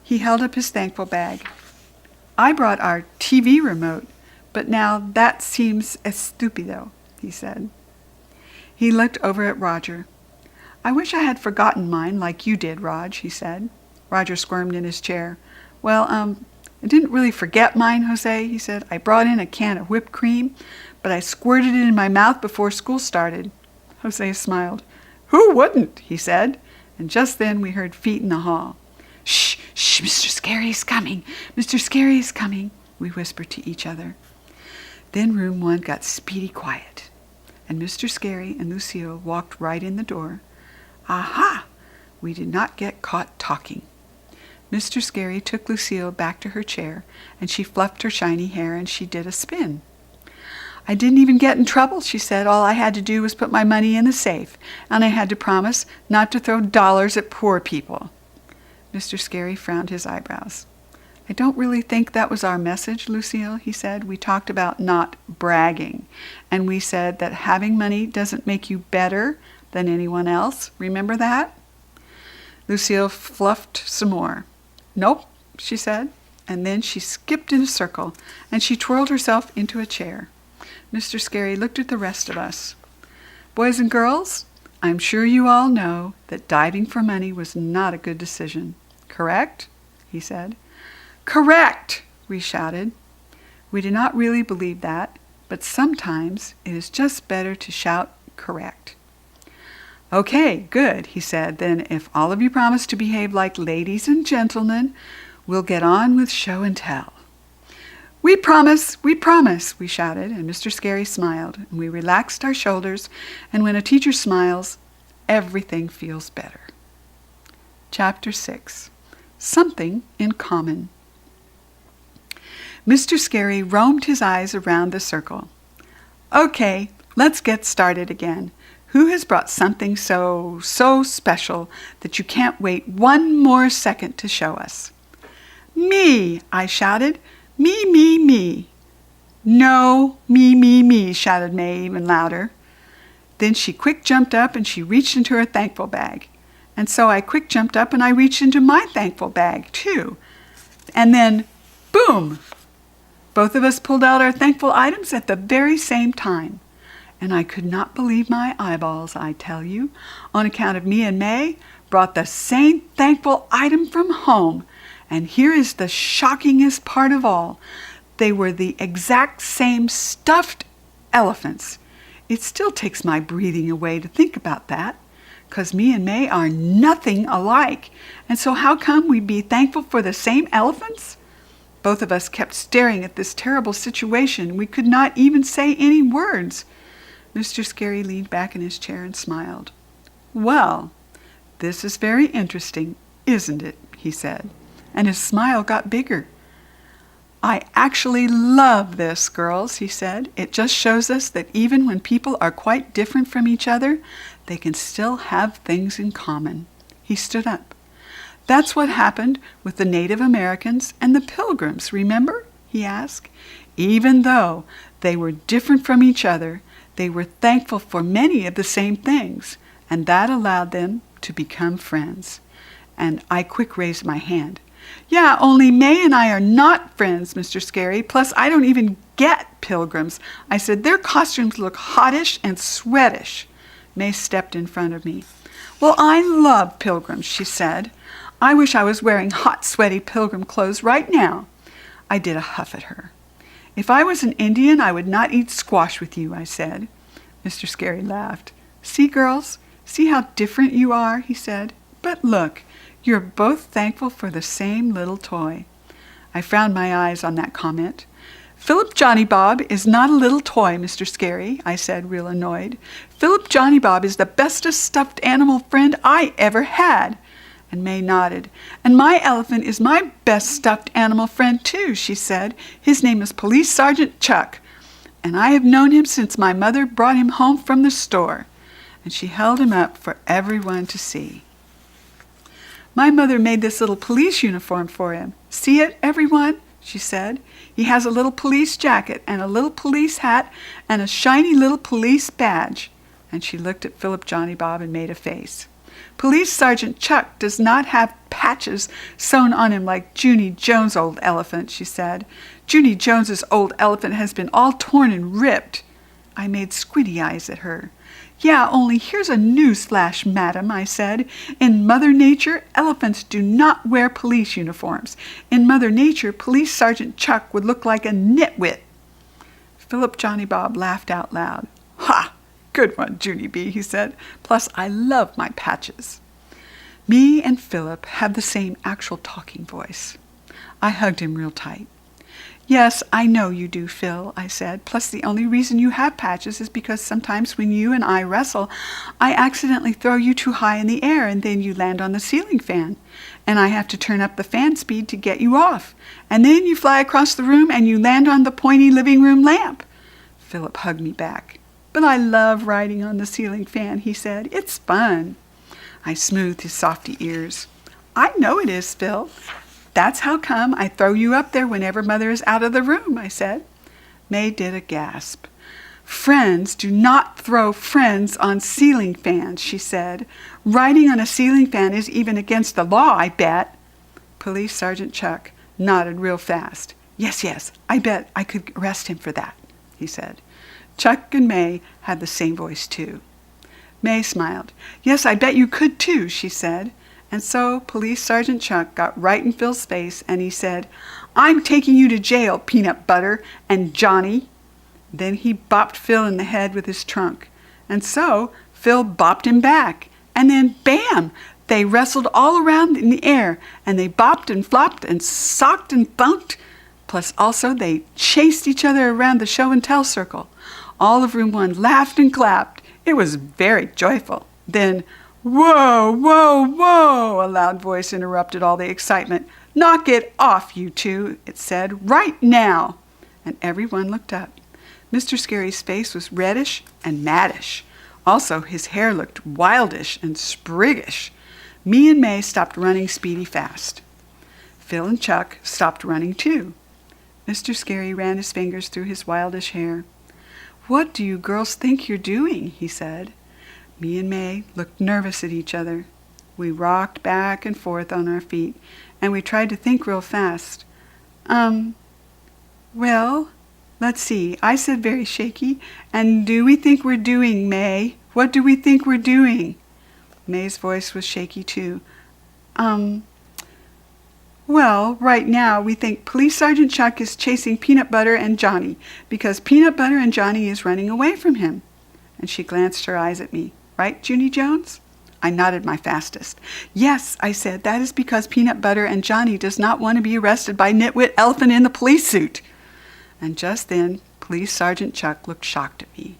He held up his thankful bag. I brought our TV remote, but now that seems estupido, he said. He looked over at Roger. I wish I had forgotten mine like you did, Rog, he said. Roger squirmed in his chair. Well, I didn't really forget mine, Jose, he said. I brought in a can of whipped cream, but I squirted it in my mouth before school started. Jose smiled. Who wouldn't, he said. And just then we heard feet in the hall. Shh, shh, Mr. Scary is coming. Mr. Scary is coming, we whispered to each other. Then room 1 got speedy quiet, and Mr. Scary and Lucille walked right in the door. Aha! We did not get caught talking. Mr. Scary took Lucille back to her chair, and she fluffed her shiny hair, and she did a spin. I didn't even get in trouble, she said. All I had to do was put my money in the safe, and I had to promise not to throw dollars at poor people. Mr. Scary frowned his eyebrows. I don't really think that was our message, Lucille, he said. We talked about not bragging, and we said that having money doesn't make you better than anyone else. Remember that? Lucille fluffed some more. Nope, she said, and then she skipped in a circle, and she twirled herself into a chair. Mr. Scary looked at the rest of us. Boys and girls, I'm sure you all know that diving for money was not a good decision. Correct? He said. Correct! We shouted. We did not really believe that, but sometimes it is just better to shout correct. Okay, good, he said. Then if all of you promise to behave like ladies and gentlemen, we'll get on with show and tell. We promise, we shouted, and Mr. Scary smiled, and we relaxed our shoulders, and when a teacher smiles, everything feels better. Chapter 6. Something in Common. Mr. Scary roamed his eyes around the circle. Okay, let's get started again. Who has brought something so special that you can't wait one more second to show us? Me, I shouted. Me, me, me. No, me, shouted May even louder. Then she quick jumped up and she reached into her thankful bag. And so I quick jumped up and I reached into my thankful bag too. And then, boom! Both of us pulled out our thankful items at the very same time. And I could not believe my eyeballs, I tell you, on account of me and May brought the same thankful item from home. And here is the shockingest part of all. They were the exact same stuffed elephants. It still takes my breathing away to think about that, 'cause me and May are nothing alike. And so how come we'd be thankful for the same elephants? Both of us kept staring at this terrible situation. We could not even say any words. Mr. Scary leaned back in his chair and smiled. Well, this is very interesting, isn't it? He said, and his smile got bigger. I actually love this, girls, he said. It just shows us that even when people are quite different from each other, they can still have things in common. He stood up. That's what happened with the Native Americans and the Pilgrims, remember? He asked. Even though they were different from each other, they were thankful for many of the same things, and that allowed them to become friends. And I quick raised my hand. Yeah, only May and I are not friends, Mr. Scary. Plus, I don't even get Pilgrims. I said, their costumes look hottish and sweatish. May stepped in front of me. Well, I love Pilgrims, she said. I wish I was wearing hot, sweaty Pilgrim clothes right now. I did a huff at her. If I was an Indian, I would not eat squash with you, I said. Mr. Scary laughed. See, girls? See how different you are, he said. But look, you're both thankful for the same little toy. I frowned my eyes on that comment. Philip Johnny Bob is not a little toy, Mr. Scary, I said, real annoyed. Philip Johnny Bob is the bestest stuffed animal friend I ever had. And May nodded. And my elephant is my best stuffed animal friend, too, she said. His name is Police Sergeant Chuck, and I have known him since my mother brought him home from the store. And she held him up for everyone to see. My mother made this little police uniform for him. See it, everyone? She said. He has a little police jacket and a little police hat and a shiny little police badge. And she looked at Philip Johnny Bob and made a face. Police Sergeant Chuck does not have patches sewn on him like Junie Jones' old elephant, she said. Junie Jones's old elephant has been all torn and ripped. I made squinty eyes at her. Yeah, only here's a newsflash, madam, I said. In Mother Nature, elephants do not wear police uniforms. In Mother Nature, Police Sergeant Chuck would look like a nitwit. Philip Johnny Bob laughed out loud. Ha! Good one, Junie B., he said. Plus, I love my patches. Me and Philip have the same actual talking voice. I hugged him real tight. Yes, I know you do, Phil, I said. Plus, the only reason you have patches is because sometimes when you and I wrestle, I accidentally throw you too high in the air and then you land on the ceiling fan. And I have to turn up the fan speed to get you off. And then you fly across the room and you land on the pointy living room lamp. Philip hugged me back. But I love riding on the ceiling fan, he said. It's fun. I smoothed his softy ears. I know it is, Phil. That's how come I throw you up there whenever Mother is out of the room, I said. May did a gasp. Friends do not throw friends on ceiling fans, she said. Riding on a ceiling fan is even against the law, I bet. Police Sergeant Chuck nodded real fast. Yes, I bet I could arrest him for that, he said. Chuck and May had the same voice, too. May smiled. Yes, I bet you could, too, she said. And so Police Sergeant Chuck got right in Phil's face, and he said, I'm taking you to jail, Peanut Butter and Johnny. Then he bopped Phil in the head with his trunk. And so Phil bopped him back. And then, bam! They wrestled all around in the air, and they bopped and flopped and socked and bunked. Plus also they chased each other around the show and tell circle. All of Room 1 laughed and clapped. It was very joyful. Then, whoa, whoa, whoa, a loud voice interrupted all the excitement. Knock it off, you two, it said, right now. And everyone looked up. Mr. Scary's face was reddish and maddish. Also, his hair looked wildish and spriggish. Me and May stopped running speedy fast. Phil and Chuck stopped running too. Mr. Scary ran his fingers through his wildish hair. What do you girls think you're doing? He said. Me and May looked nervous at each other. We rocked back and forth on our feet, and we tried to think real fast. Well, let's see. I said very shaky, and do we think we're doing, May? What do we think we're doing? May's voice was shaky too. Well, right now we think Police Sergeant Chuck is chasing Peanut Butter and Johnny because Peanut Butter and Johnny is running away from him. And she glanced her eyes at me. Right, Junie Jones? I nodded my fastest. Yes, I said, that is because Peanut Butter and Johnny does not want to be arrested by Nitwit Elephant in the police suit. And just then, Police Sergeant Chuck looked shocked at me.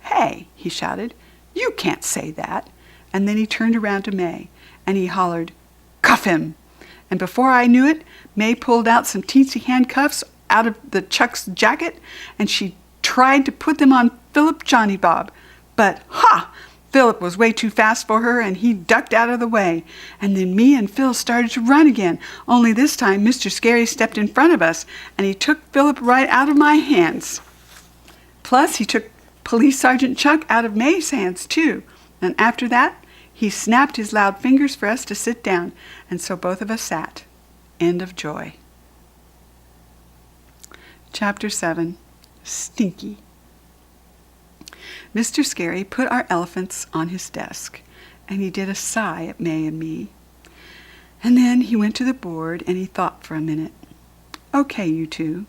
Hey, he shouted, you can't say that. And then he turned around to May, and he hollered, cuff him. And before I knew it, May pulled out some teensy handcuffs, out of the Chuck's jacket, and she tried to put them on Philip Johnny Bob. But, ha! Philip was way too fast for her, and he ducked out of the way. And then me and Phil started to run again, only this time Mr. Scary stepped in front of us, and he took Philip right out of my hands. Plus, he took Police Sergeant Chuck out of May's hands, too. And after that, he snapped his loud fingers for us to sit down, and so both of us sat. End of joy. Chapter 7. Stinky. Mr. Scary put our elephants on his desk, and he did a sigh at May and me. And then he went to the board and he thought for a minute. Okay, you two,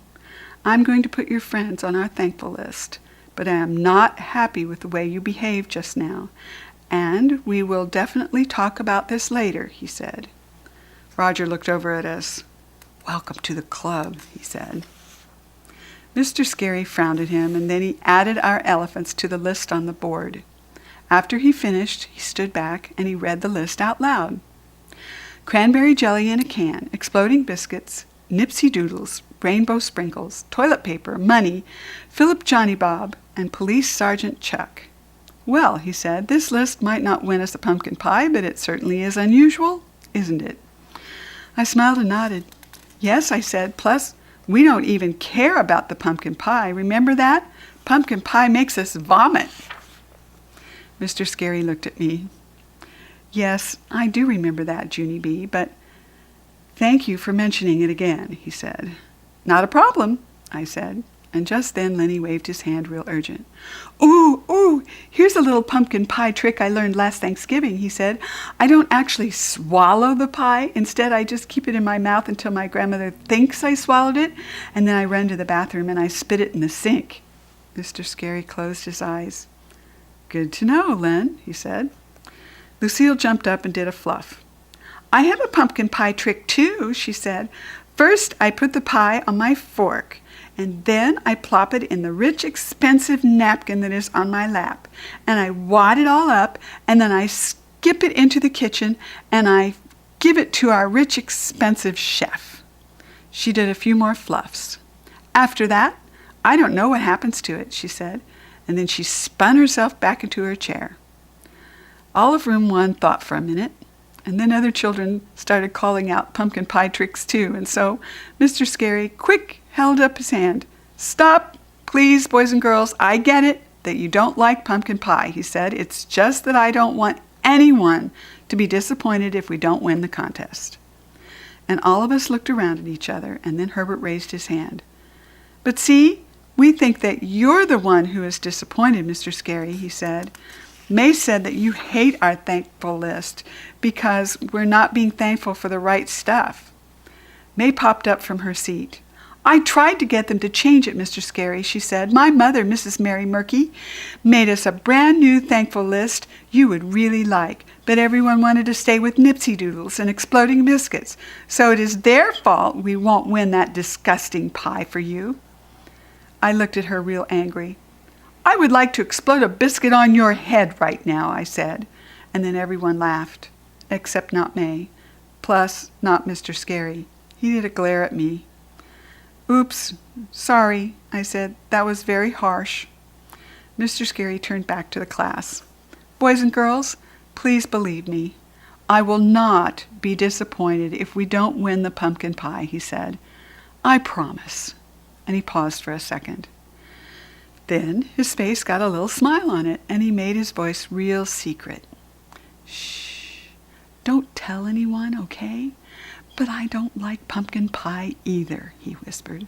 I'm going to put your friends on our thankful list, but I am not happy with the way you behaved just now, and we will definitely talk about this later, he said. Roger looked over at us. Welcome to the club, he said. Mr. Scary frowned at him, and then he added our elephants to the list on the board. After he finished, he stood back and he read the list out loud. Cranberry jelly in a can, exploding biscuits, Nipsey Doodles, rainbow sprinkles, toilet paper, money, Philip Johnny Bob, and Police Sergeant Chuck. Well, he said, this list might not win us a pumpkin pie, but it certainly is unusual, isn't it? I smiled and nodded. Yes, I said, plus, we don't even care about the pumpkin pie. Remember that? Pumpkin pie makes us vomit. Mr. Scary looked at me. Yes, I do remember that, Junie B., but thank you for mentioning it again, he said. Not a problem, I said. And just then Lenny waved his hand real urgent. Ooh, here's a little pumpkin pie trick I learned last Thanksgiving, he said. I don't actually swallow the pie. Instead, I just keep it in my mouth until my grandmother thinks I swallowed it, and then I run to the bathroom and I spit it in the sink. Mr. Scary closed his eyes. Good to know, Len, he said. Lucille jumped up and did a fluff. I have a pumpkin pie trick, too, she said. First, I put the pie on my fork, and then I plop it in the rich, expensive napkin that is on my lap, and I wad it all up, and then I skip it into the kitchen, and I give it to our rich, expensive chef. She did a few more fluffs. After that, I don't know what happens to it, she said, and then she spun herself back into her chair. All of room 1 thought for a minute, and then other children started calling out pumpkin pie tricks too, and so Mr. Scary held up his hand. Stop, please, boys and girls. I get it that you don't like pumpkin pie, he said. It's just that I don't want anyone to be disappointed if we don't win the contest. And all of us looked around at each other, and then Herbert raised his hand. But see, we think that you're the one who is disappointed, Mr. Scary, he said. May said that you hate our thankful list because we're not being thankful for the right stuff. May popped up from her seat. I tried to get them to change it, Mr. Scary, she said. My mother, Mrs. Mary Murky, made us a brand new thankful list you would really like, but everyone wanted to stay with Nipsey Doodles and exploding biscuits, so it is their fault we won't win that disgusting pie for you. I looked at her real angry. I would like to explode a biscuit on your head right now, I said, and then everyone laughed, except not May, plus not Mr. Scary. He did a glare at me. Oops, sorry, I said. That was very harsh. Mr. Scary turned back to the class. Boys and girls, please believe me. I will not be disappointed if we don't win the pumpkin pie, he said. I promise. And he paused for a second. Then his face got a little smile on it, and he made his voice real secret. Shh, don't tell anyone, okay? But I don't like pumpkin pie either, he whispered.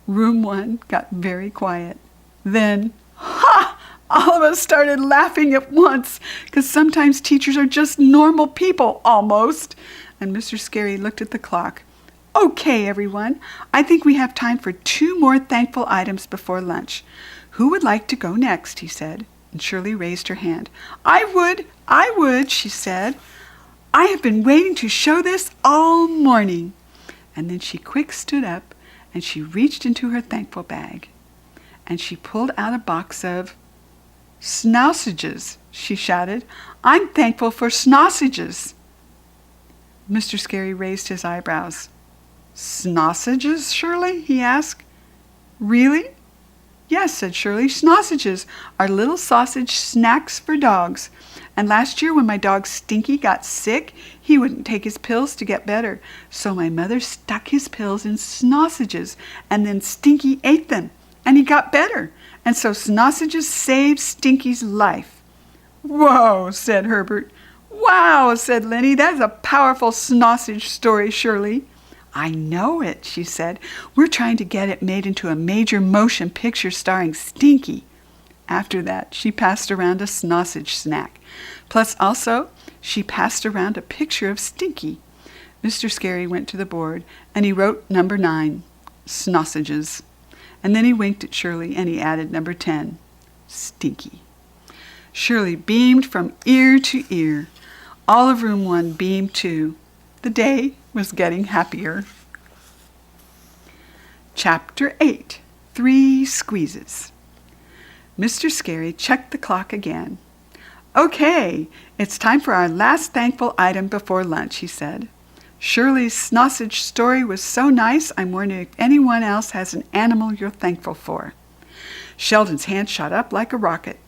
Room 1 got very quiet. Then, ha! All of us started laughing at once, because sometimes teachers are just normal people, almost. And Mr. Scary looked at the clock. Okay, everyone, I think we have time for 2 more thankful items before lunch. Who would like to go next, he said, and Shirley raised her hand. I would, she said. I have been waiting to show this all morning. And then she stood up, and she reached into her thankful bag, and she pulled out a box of snausages, she shouted. I'm thankful for snausages. Mr. Scary raised his eyebrows. Sausages, Shirley? He asked. Really? Yes, said Shirley. Sausages are little sausage snacks for dogs. And last year when my dog Stinky got sick, he wouldn't take his pills to get better. So my mother stuck his pills in sausages, and then Stinky ate them, and he got better. And so sausages saved Stinky's life. Whoa, said Herbert. Wow, said Lenny. That's a powerful sausage story, Shirley. I know it, she said. We're trying to get it made into a major motion picture starring Stinky. After that, she passed around a sausage snack. Plus also, she passed around a picture of Stinky. Mr. Scary went to the board, and he wrote number 9, sausages. And then he winked at Shirley, and he added number 10, Stinky. Shirley beamed from ear to ear. All of room 1 beamed too. The day was getting happier. Chapter 8, 3 Squeezes. Mr. Scary checked the clock again. Okay, it's time for our last thankful item before lunch, he said. Shirley's sausage story was so nice, I'm wondering if anyone else has an animal you're thankful for. Sheldon's hand shot up like a rocket.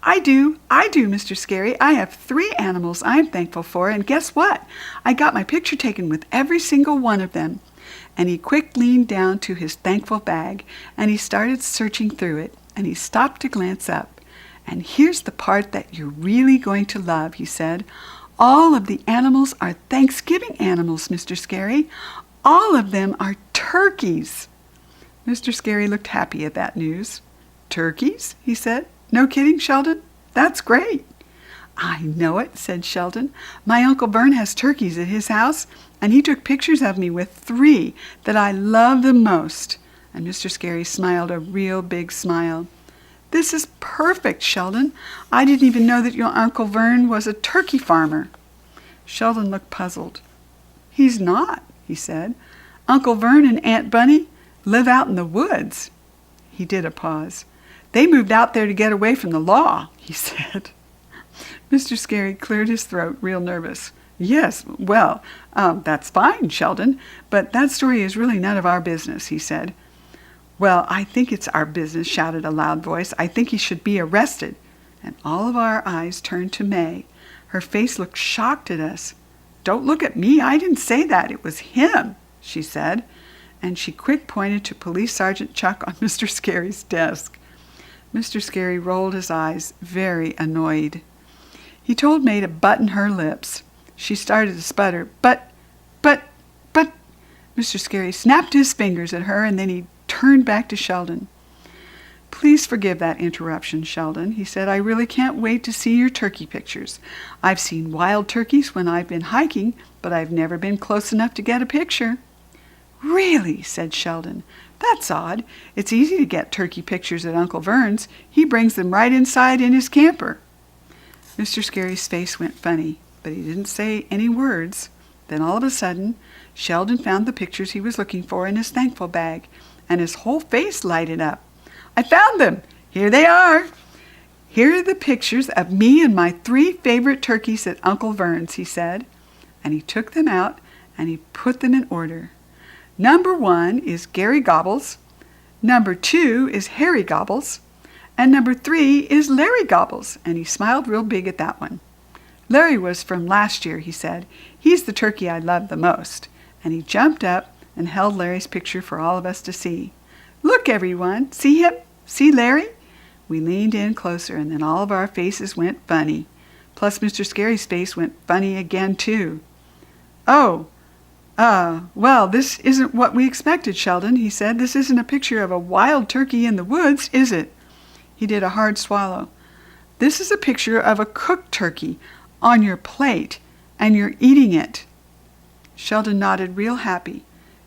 I do, Mr. Scary. I have 3 animals I'm thankful for, and guess what? I got my picture taken with every single one of them. And he quick leaned down to his thankful bag, and he started searching through it, and he stopped to glance up. And here's the part that you're really going to love, he said. All of the animals are Thanksgiving animals, Mr. Scary. All of them are turkeys. Mr. Scary looked happy at that news. Turkeys? He said. No kidding, Sheldon? That's great. I know it, said Sheldon. My Uncle Vern has turkeys at his house, and he took pictures of me with 3 that I love the most. And Mr. Scary smiled a real big smile. This is perfect, Sheldon. I didn't even know that your Uncle Vern was a turkey farmer. Sheldon looked puzzled. He's not, he said. Uncle Vern and Aunt Bunny live out in the woods. He did a pause. They moved out there to get away from the law, he said. Mr. Scary cleared his throat, real nervous. Yes, well, that's fine, Sheldon, but that story is really none of our business, he said. Well, I think it's our business, shouted a loud voice. I think he should be arrested. And all of our eyes turned to May. Her face looked shocked at us. Don't look at me, I didn't say that. It was him, she said. And she quick pointed to Police Sergeant Chuck on Mr. Scary's desk. Mr. Scary rolled his eyes, very annoyed. He told May to button her lips. She started to sputter. But, Mr. Scary snapped his fingers at her, and then he turned back to Sheldon. Please forgive that interruption, Sheldon, he said. I really can't wait to see your turkey pictures. I've seen wild turkeys when I've been hiking, but I've never been close enough to get a picture. Really, said Sheldon. That's odd. It's easy to get turkey pictures at Uncle Vern's. He brings them right inside in his camper. Mr. Scary's face went funny, but he didn't say any words. Then all of a sudden, Sheldon found the pictures he was looking for in his thankful bag, and his whole face lighted up. I found them! Here they are! Here are the pictures of me and my 3 favorite turkeys at Uncle Vern's, he said. And he took them out, and he put them in order. Number 1 is Gary Gobbles, number 2 is Harry Gobbles, and number 3 is Larry Gobbles, and he smiled real big at that one. Larry was from last year, he said. He's the turkey I love the most. And he jumped up and held Larry's picture for all of us to see. Look, everyone, see him? See Larry? We leaned in closer, and then all of our faces went funny. Plus Mr. Scary's face went funny again, too. Well, this isn't what we expected, Sheldon, he said. This isn't a picture of a wild turkey in the woods, is it? He did a hard swallow. This is a picture of a cooked turkey on your plate, and you're eating it. Sheldon nodded real happy.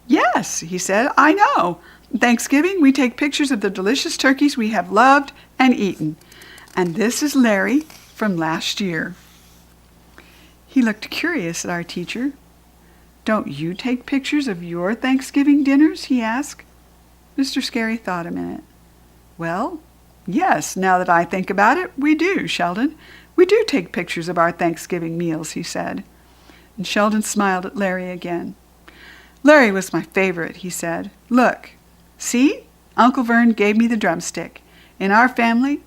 Yes, he said, I know. Thanksgiving, we take pictures of the delicious turkeys we have loved and eaten. And this is Larry from last year. He looked curious at our teacher. Don't you take pictures of your Thanksgiving dinners? He asked. Mr. Scary thought a minute. Well, yes, now that I think about it, we do, Sheldon. We do take pictures of our Thanksgiving meals, he said. And Sheldon smiled at Larry again. Larry was my favorite, he said. Look, see? Uncle Vern gave me the drumstick. In our family,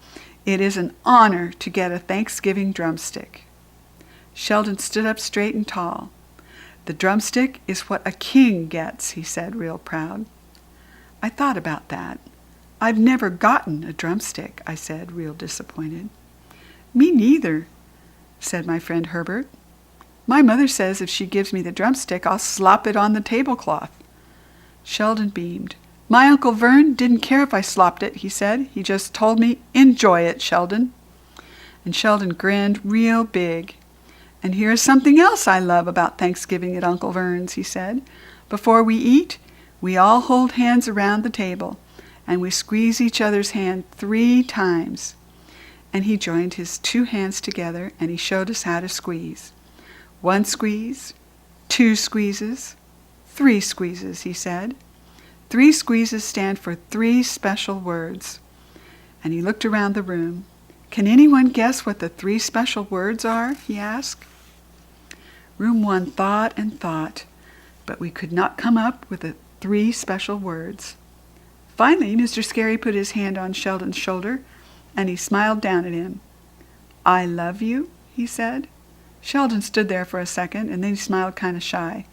it is an honor to get a Thanksgiving drumstick. Sheldon stood up straight and tall. The drumstick is what a king gets, he said, real proud. I thought about that. I've never gotten a drumstick, I said, real disappointed. Me neither, said my friend Herbert. My mother says if she gives me the drumstick, I'll slop it on the tablecloth. Sheldon beamed. My Uncle Vern didn't care if I slopped it, he said. He just told me, enjoy it, Sheldon. And Sheldon grinned real big. And here's something else I love about Thanksgiving at Uncle Vern's, he said. Before we eat, we all hold hands around the table, and we squeeze each other's hand 3 times. And he joined his 2 hands together, and he showed us how to squeeze. 1 squeeze, 2 squeezes, 3 squeezes, he said. 3 squeezes stand for 3 special words. And he looked around the room. Can anyone guess what the 3 special words are? He asked. Room 1 thought and thought, but we could not come up with the 3 special words. Finally, Mr. Scary put his hand on Sheldon's shoulder, and he smiled down at him. I love you, he said. Sheldon stood there for a second, and then he smiled kind of shy.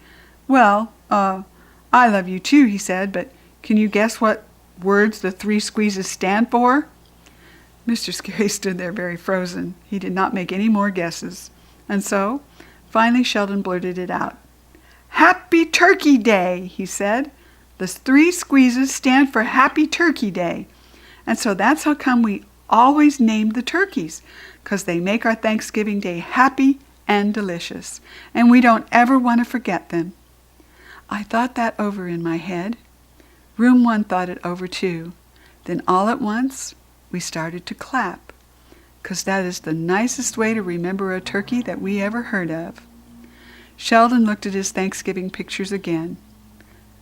Well, I love you too, he said, but can you guess what words the 3 squeezes stand for? Mr. Scary stood there very frozen. He did not make any more guesses. And so, finally Sheldon blurted it out. Happy Turkey Day, he said. The 3 squeezes stand for Happy Turkey Day. And so that's how come we always name the turkeys, 'cause they make our Thanksgiving Day happy and delicious, and we don't ever want to forget them. I thought that over in my head. Room 1 thought it over too. Then all at once, we started to clap, 'cause that is the nicest way to remember a turkey that we ever heard of. Sheldon looked at his Thanksgiving pictures again.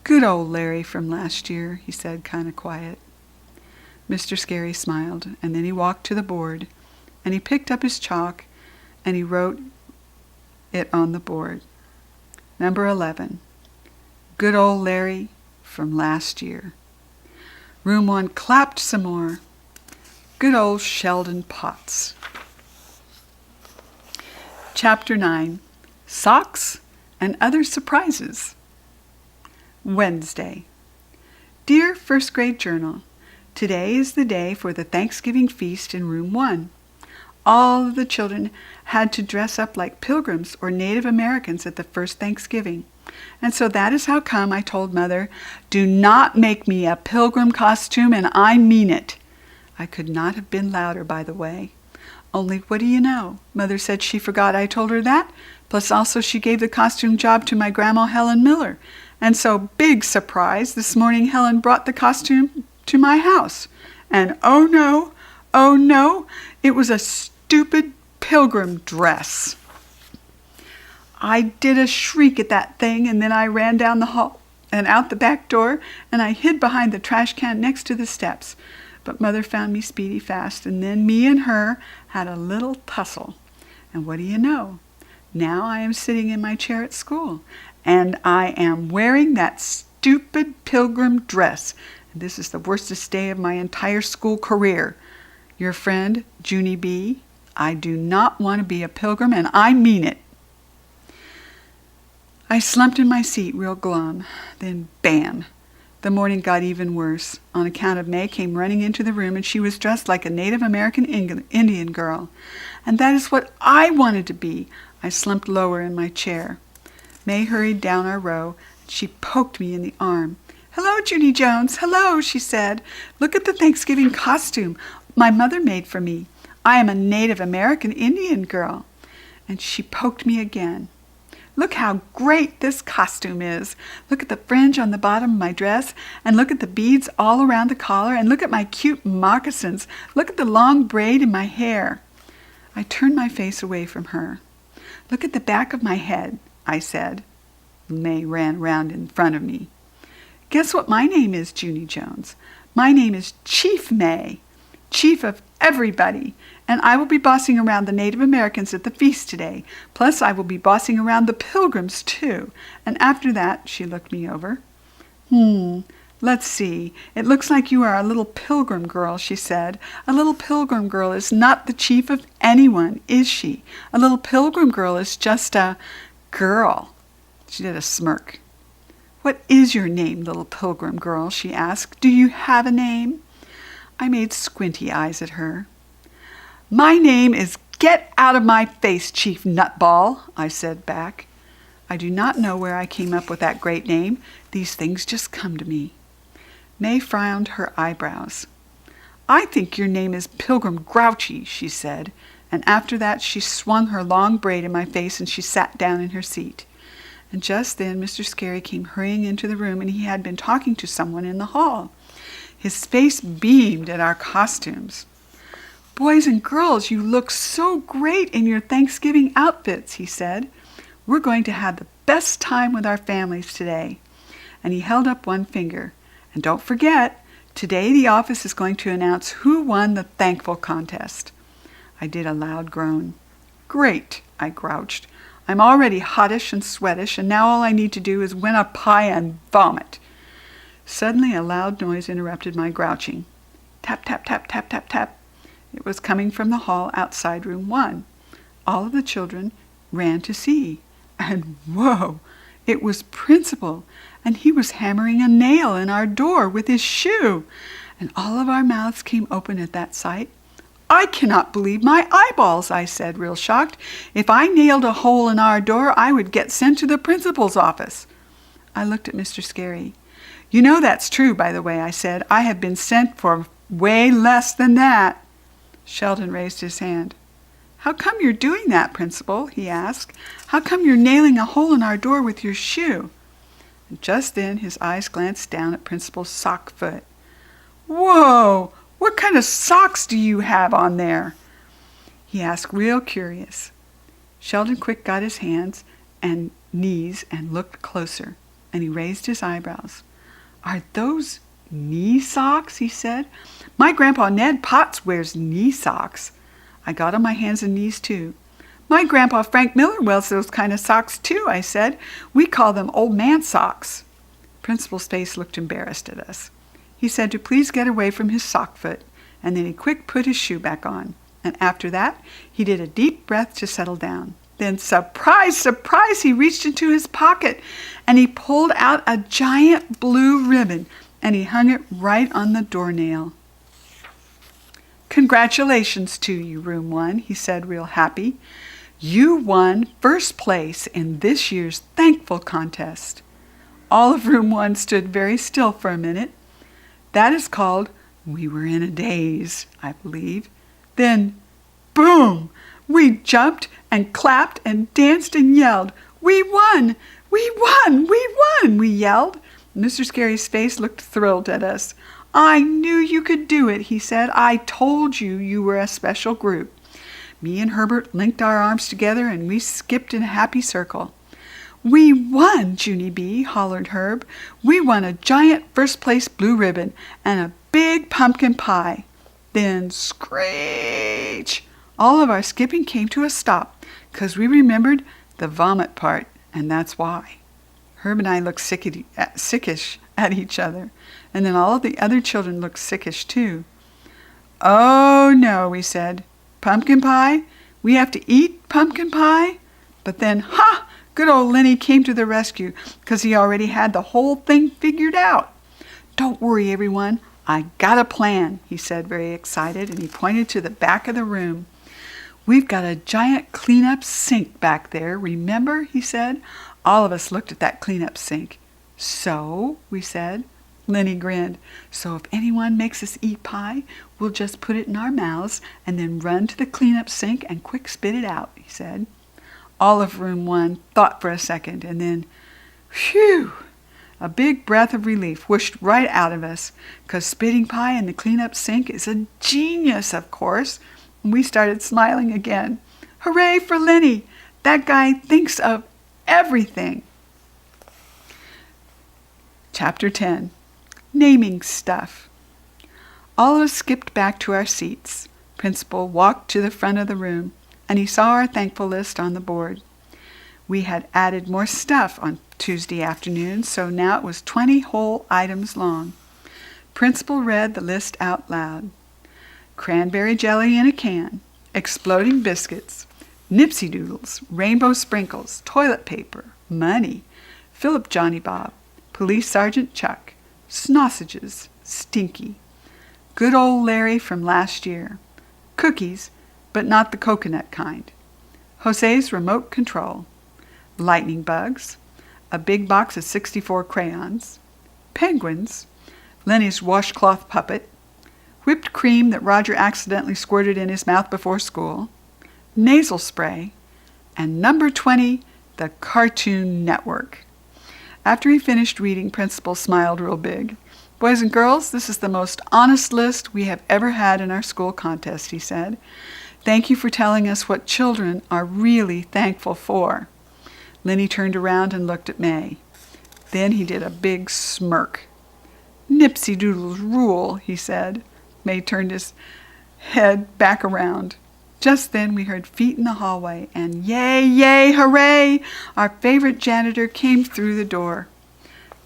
Good old Larry from last year, he said, kind of quiet. Mr. Scary smiled, and then he walked to the board, and he picked up his chalk, and he wrote it on the board. Number 11. Good old Larry from last year. Room 1 clapped some more. Good old Sheldon Potts. Chapter 9. Socks and Other Surprises. Wednesday. Dear First Grade Journal, today is the day for the Thanksgiving feast in Room 1. All of the children had to dress up like pilgrims or Native Americans at the first Thanksgiving. And so that is how come I told Mother, do not make me a pilgrim costume, and I mean it. I could not have been louder, by the way. Only what do you know? Mother said she forgot I told her that. Plus also she gave the costume job to my grandma Helen Miller. And so, big surprise, this morning Helen brought the costume to my house. And oh no, it was a stupid pilgrim dress. I did a shriek at that thing, and then I ran down the hall and out the back door, and I hid behind the trash can next to the steps. But Mother found me speedy fast, and then me and her had a little tussle. And what do you know? Now I am sitting in my chair at school, and I am wearing that stupid pilgrim dress. And this is the worstest day of my entire school career. Your friend, Junie B. I do not want to be a pilgrim, and I mean it. I slumped in my seat real glum. Then, bam! The morning got even worse. On account of May came running into the room, and she was dressed like a Native American Indian girl. And that is what I wanted to be. I slumped lower in my chair. May hurried down our row. She poked me in the arm. Hello, Junie Jones. Hello, she said. Look at the Thanksgiving costume my mother made for me. I am a Native American Indian girl. And she poked me again. Look how great this costume is. Look at the fringe on the bottom of my dress, and look at the beads all around the collar, and look at my cute moccasins. Look at the long braid in my hair. I turned my face away from her. Look at the back of my head, I said. May ran round in front of me. Guess what my name is, Junie Jones? My name is Chief May. chief of everybody, and I will be bossing around the Native Americans at the feast today. Plus, I will be bossing around the Pilgrims, too. And after that, she looked me over. Let's see. It looks like you are a little Pilgrim girl, she said. A little Pilgrim girl is not the chief of anyone, is she? A little Pilgrim girl is just a girl. She did a smirk. What is your name, little Pilgrim girl? She asked. Do you have a name? I made squinty eyes at her. My name is Get Out of My Face, Chief Nutball, I said back. I do not know where I came up with that great name. These things just come to me. May frowned her eyebrows. I think your name is Pilgrim Grouchy, she said, and after that she swung her long braid in my face and she sat down in her seat. And just then Mr. Scary came hurrying into the room, and he had been talking to someone in the hall. His face beamed at our costumes. Boys and girls, you look so great in your Thanksgiving outfits, he said. We're going to have the best time with our families today. And he held up one finger. And don't forget, today the office is going to announce who won the Thankful contest. I did a loud groan. Great, I grouched. I'm already hottish and sweatish, and now all I need to do is win a pie and vomit. Suddenly a loud noise interrupted my grouching. Tap, tap, tap, tap, tap, tap. It was coming from the hall outside room 1. All of the children ran to see. And whoa! It was Principal, and he was hammering a nail in our door with his shoe. And all of our mouths came open at that sight. I cannot believe my eyeballs, I said, real shocked. If I nailed a hole in our door, I would get sent to the principal's office. I looked at Mr. Scary. You know that's true, by the way, I said. I have been sent for way less than that. Sheldon raised his hand. How come you're doing that, Principal? He asked. How come you're nailing a hole in our door with your shoe? And just then his eyes glanced down at Principal's sock foot. Whoa! What kind of socks do you have on there? He asked, real curious. Sheldon quick got his hands and knees and looked closer, and he raised his eyebrows. Are those knee socks? He said. My Grandpa Ned Potts wears knee socks. I got on my hands and knees too. My Grandpa Frank Miller wears those kind of socks too, I said. We call them old man socks. Principal's face looked embarrassed at us. He said to please get away from his sock foot, and then he quick put his shoe back on. And after that, he did a deep breath to settle down. Then, surprise, surprise, he reached into his pocket, and he pulled out a giant blue ribbon, and he hung it right on the doornail. Congratulations to you, Room 1, he said real happy. You won first place in this year's Thankful contest. All of Room 1 stood very still for a minute. That is called, we were in a daze, I believe. Then, boom! We jumped and clapped and danced and yelled. We won! We won! We won! We yelled. Mr. Scary's face looked thrilled at us. I knew you could do it, he said. I told you you were a special group. Me and Herbert linked our arms together and we skipped in a happy circle. We won, Junie B., hollered Herb. We won a giant first-place blue ribbon and a big pumpkin pie. Then screech! All of our skipping came to a stop, 'cause we remembered the vomit part, and that's why. Herb and I looked sickish at each other, and then all of the other children looked sickish too. Oh, no, we said. Pumpkin pie? We have to eat pumpkin pie? But then, ha! Good old Lenny came to the rescue, 'cause he already had the whole thing figured out. Don't worry, everyone. I got a plan, he said, very excited, and he pointed to the back of the room. We've got a giant clean-up sink back there, remember, he said. All of us looked at that clean-up sink. So, we said. Lenny grinned. So if anyone makes us eat pie, we'll just put it in our mouths and then run to the clean-up sink and quick spit it out, he said. All of Room 1 thought for a second, and then, phew! A big breath of relief whooshed right out of us, 'cause spitting pie in the clean-up sink is a genius, of course. And we started smiling again. Hooray for Lenny! That guy thinks of everything. Chapter 10. Naming Stuff. All of us skipped back to our seats. Principal walked to the front of the room, and he saw our thankful list on the board. We had added more stuff on Tuesday afternoon, so now it was 20 whole items long. Principal read the list out loud. Cranberry jelly in a can, exploding biscuits, Nipsey Doodles, rainbow sprinkles, toilet paper, money, Philip Johnny Bob, Police Sergeant Chuck, sausages, stinky, good old Larry from last year, cookies, but not the coconut kind, Jose's remote control, lightning bugs, a big box of 64 crayons, penguins, Lenny's washcloth puppet, whipped cream that Roger accidentally squirted in his mouth before school, nasal spray, and number 20, the Cartoon Network. After he finished reading, Principal smiled real big. Boys and girls, this is the most honest list we have ever had in our school contest, he said. Thank you for telling us what children are really thankful for. Lenny turned around and looked at May. Then he did a big smirk. Nipsey Doodles rule, he said. May turned his head back around. Just then we heard feet in the hallway, and yay, yay, hooray! Our favorite janitor came through the door.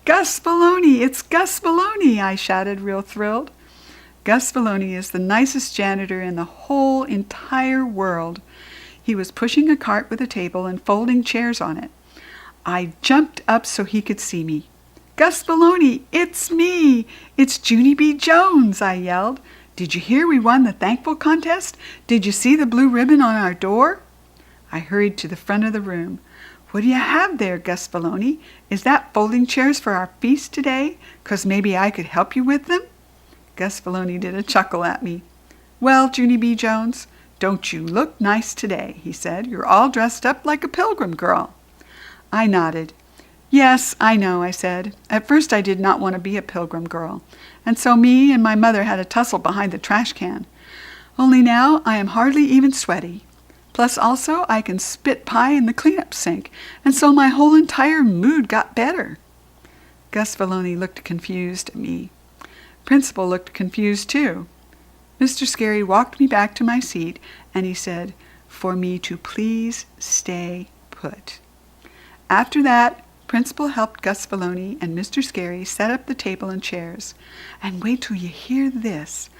Gus Baloney, it's Gus Baloney, I shouted, real thrilled. Gus Baloney is the nicest janitor in the whole entire world. He was pushing a cart with a table and folding chairs on it. I jumped up so he could see me. Gus Baloney, it's me! It's Junie B. Jones, I yelled. Did you hear we won the thankful contest? Did you see the blue ribbon on our door? I hurried to the front of the room. What do you have there, Gus Baloney? Is that folding chairs for our feast today? 'Cause maybe I could help you with them? Gus Baloney did a chuckle at me. Well, Junie B. Jones, don't you look nice today, he said. You're all dressed up like a pilgrim girl. I nodded. Yes, I know, I said. At first I did not want to be a pilgrim girl, and so me and my mother had a tussle behind the trash can. Only now I am hardly even sweaty. Plus also I can spit pie in the cleanup sink, and so my whole entire mood got better. Gus Baloney looked confused at me. Principal looked confused too. Mr. Scary walked me back to my seat, and he said, for me to please stay put. After that, Principal helped Gus Baloney and Mr. Scary set up the table and chairs. And wait till you hear this.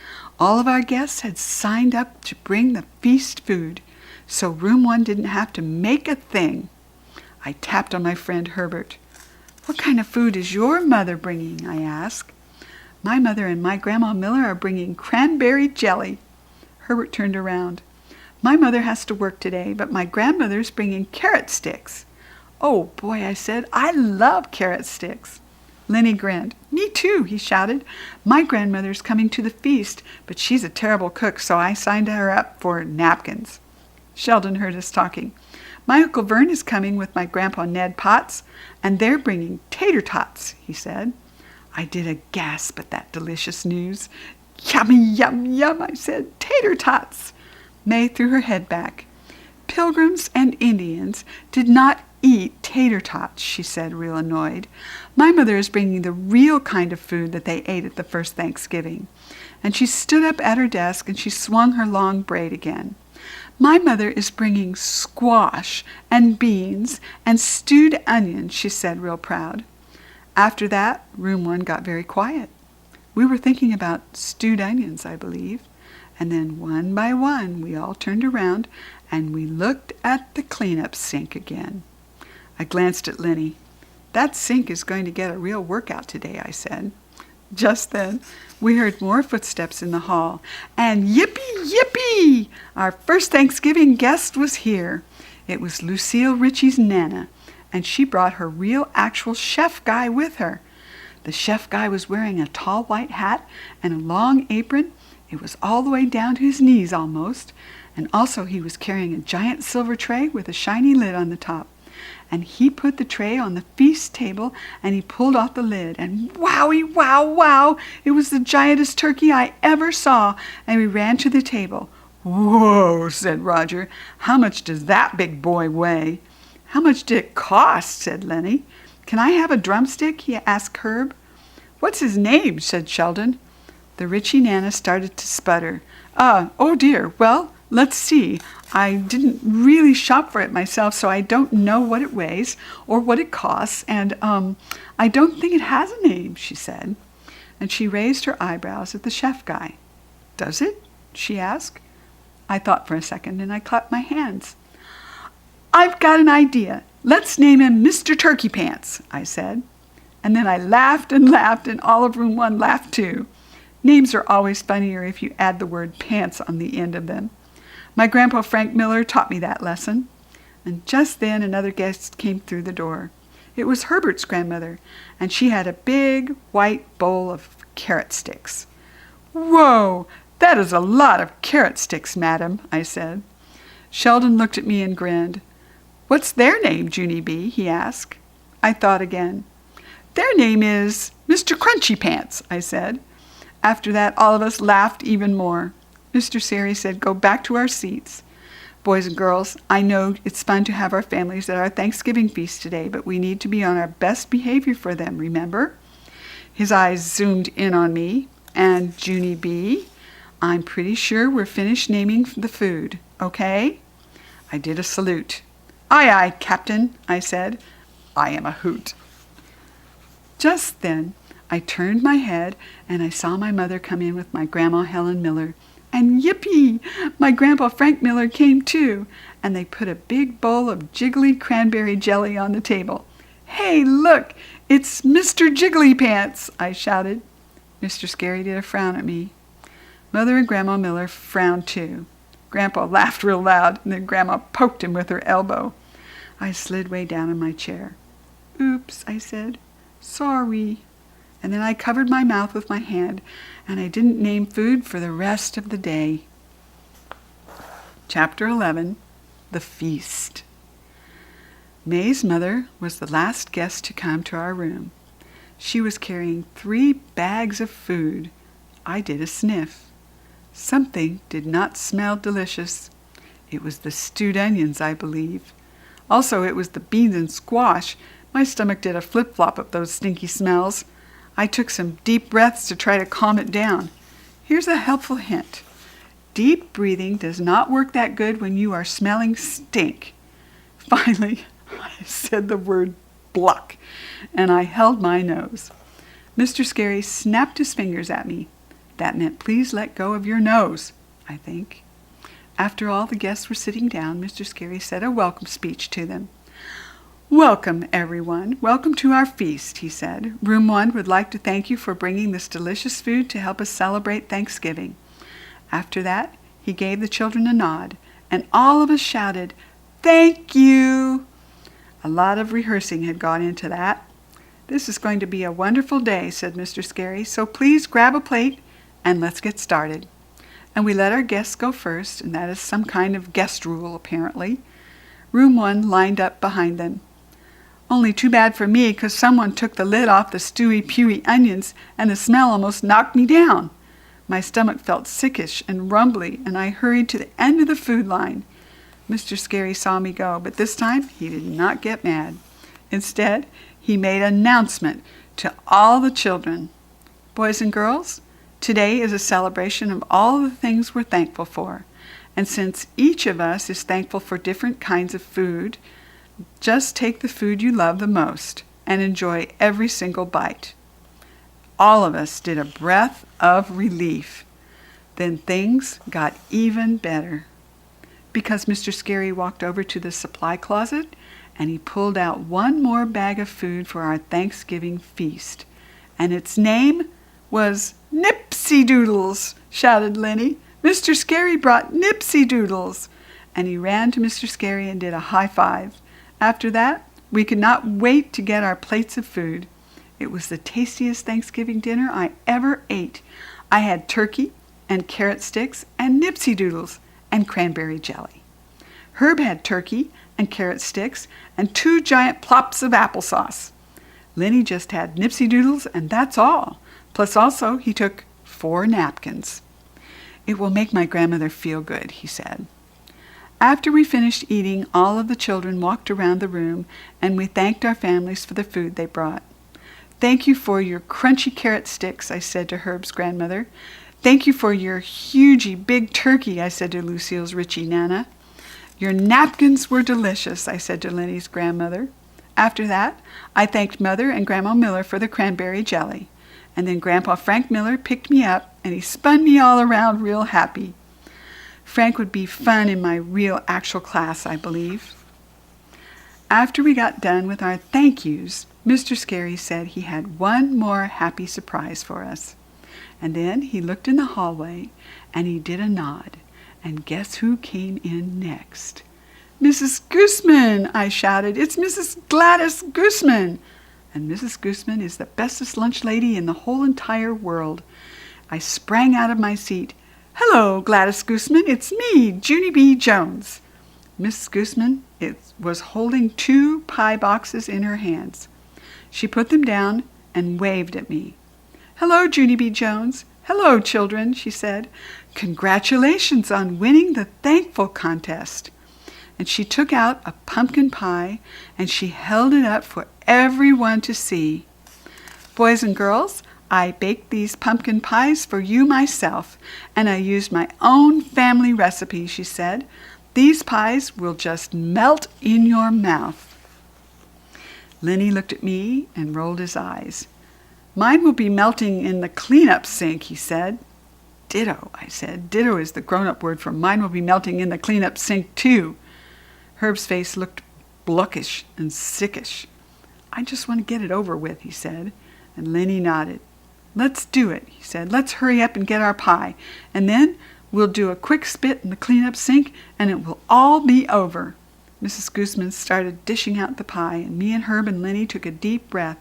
All of our guests had signed up to bring the feast food, so Room 1 didn't have to make a thing. I tapped on my friend Herbert. What kind of food is your mother bringing? I asked. My mother and my Grandma Miller are bringing cranberry jelly. Herbert turned around. My mother has to work today, but my grandmother's bringing carrot sticks. Oh, boy, I said, I love carrot sticks. Lenny grinned. Me too, he shouted. My grandmother's coming to the feast, but she's a terrible cook, so I signed her up for napkins. Sheldon heard us talking. My Uncle Vern is coming with my Grandpa Ned Potts, and they're bringing tater tots, he said. I did a gasp at that delicious news. Yummy, yum, yum, I said. Tater tots. May threw her head back. Pilgrims and Indians did not eat tater tots, she said, real annoyed. My mother is bringing the real kind of food that they ate at the first Thanksgiving. And she stood up at her desk and she swung her long braid again. My mother is bringing squash and beans and stewed onions, she said, real proud. After that, Room 1 got very quiet. We were thinking about stewed onions, I believe. And then one by one, we all turned around and we looked at the cleanup sink again. I glanced at Lenny. That sink is going to get a real workout today, I said. Just then, we heard more footsteps in the hall, and yippee, yippee! Our first Thanksgiving guest was here. It was Lucille Ritchie's Nana, and she brought her real actual chef guy with her. The chef guy was wearing a tall white hat and a long apron. It was all the way down to his knees almost, and also he was carrying a giant silver tray with a shiny lid on the top. And he put the tray on the feast table, and he pulled off the lid, and wowie, wow, wow, it was the giantest turkey I ever saw, and we ran to the table. Whoa, said Roger, how much does that big boy weigh? How much did it cost? Said Lenny. Can I have a drumstick? He asked Herb. What's his name? Said Sheldon. The Richie Nana started to sputter. Oh dear, well, let's see. I didn't really shop for it myself, so I don't know what it weighs or what it costs, and I don't think it has a name, she said. And she raised her eyebrows at the chef guy. Does it? She asked. I thought for a second, and I clapped my hands. I've got an idea. Let's name him Mr. Turkey Pants, I said. And then I laughed, and all of room 1 laughed too. Names are always funnier if you add the word pants on the end of them. My grandpa Frank Miller taught me that lesson. And just then another guest came through the door. It was Herbert's grandmother, and she had a big white bowl of carrot sticks. Whoa, that is a lot of carrot sticks, madam, I said. Sheldon looked at me and grinned. What's their name, Junie B? He asked. I thought again. Their name is Mr. Crunchy Pants, I said. After that, all of us laughed even more. Mr. Sari said, go back to our seats. Boys and girls, I know it's fun to have our families at our Thanksgiving feast today, but we need to be on our best behavior for them, remember? His eyes zoomed in on me. And Junie B, I'm pretty sure we're finished naming the food, okay? I did a salute. Aye, aye, Captain, I said. I am a hoot. Just then, I turned my head and I saw my mother come in with my Grandma Helen Miller. And yippee! My Grandpa Frank Miller came too, and they put a big bowl of jiggly cranberry jelly on the table. Hey, look! It's Mr. Jiggly Pants! I shouted. Mr. Scary did a frown at me. Mother and Grandma Miller frowned too. Grandpa laughed real loud, and then Grandma poked him with her elbow. I slid way down in my chair. Oops, I said. Sorry. And then I covered my mouth with my hand, and I didn't name food for the rest of the day. Chapter 11, The Feast. May's mother was the last guest to come to our room. She was carrying 3 bags of food. I did a sniff. Something did not smell delicious. It was the stewed onions, I believe. Also, it was the beans and squash. My stomach did a flip-flop of those stinky smells. I took some deep breaths to try to calm it down. Here's a helpful hint. Deep breathing does not work that good when you are smelling stink. Finally, I said the word bluck, and I held my nose. Mr. Scary snapped his fingers at me. That meant please let go of your nose, I think. After all the guests were sitting down, Mr. Scary said a welcome speech to them. Welcome, everyone. Welcome to our feast, he said. Room 1 would like to thank you for bringing this delicious food to help us celebrate Thanksgiving. After that, he gave the children a nod, and all of us shouted, Thank you! A lot of rehearsing had gone into that. This is going to be a wonderful day, said Mr. Scary, so please grab a plate and let's get started. And we let our guests go first, and that is some kind of guest rule, apparently. Room 1 lined up behind them. Only too bad for me, 'cause someone took the lid off the stewy, pewy onions, and the smell almost knocked me down. My stomach felt sickish and rumbly, and I hurried to the end of the food line. Mr. Scary saw me go, but this time he did not get mad. Instead, he made an announcement to all the children. Boys and girls, today is a celebration of all the things we're thankful for. And since each of us is thankful for different kinds of food, just take the food you love the most and enjoy every single bite. All of us did a breath of relief. Then things got even better. Because Mr. Scary walked over to the supply closet and he pulled out one more bag of food for our Thanksgiving feast. And its name was Nipsy Doodles, shouted Lenny. Mr. Scary brought Nipsy Doodles. And he ran to Mr. Scary and did a high five. After that, we could not wait to get our plates of food. It was the tastiest Thanksgiving dinner I ever ate. I had turkey and carrot sticks and Nipsy Doodles and cranberry jelly. Herb had turkey and carrot sticks and 2 giant plops of applesauce. Lenny just had Nipsy Doodles, and that's all. Plus also he took 4 napkins. It will make my grandmother feel good, he said. After we finished eating, all of the children walked around the room, and we thanked our families for the food they brought. Thank you for your crunchy carrot sticks, I said to Herb's grandmother. Thank you for your hugey big turkey, I said to Lucille's Richie Nana. Your napkins were delicious, I said to Lenny's grandmother. After that, I thanked Mother and Grandma Miller for the cranberry jelly. And then Grandpa Frank Miller picked me up and he spun me all around real happy. Frank would be fun in my real actual class, I believe. After we got done with our thank yous, Mr. Scary said he had one more happy surprise for us. And then he looked in the hallway and he did a nod. And guess who came in next? Mrs. Gooseman, I shouted. It's Mrs. Gladys Gooseman. And Mrs. Gooseman is the bestest lunch lady in the whole entire world. I sprang out of my seat. Hello, Gladys Gooseman. It's me, Junie B. Jones. Mrs. Gooseman was holding 2 pie boxes in her hands. She put them down and waved at me. Hello, Junie B. Jones. Hello, children, she said. Congratulations on winning the Thankful Contest. And she took out a pumpkin pie and she held it up for everyone to see. Boys and girls, I baked these pumpkin pies for you myself, and I used my own family recipe, she said. These pies will just melt in your mouth. Lenny looked at me and rolled his eyes. Mine will be melting in the cleanup sink, he said. Ditto, I said. Ditto is the grown-up word for mine will be melting in the cleanup sink too. Herb's face looked bluckish and sickish. I just want to get it over with, he said, and Lenny nodded. Let's do it, he said. Let's hurry up and get our pie, and then we'll do a quick spit in the cleanup sink, and it will all be over. Mrs. Gooseman started dishing out the pie, and me and Herb and Lenny took a deep breath,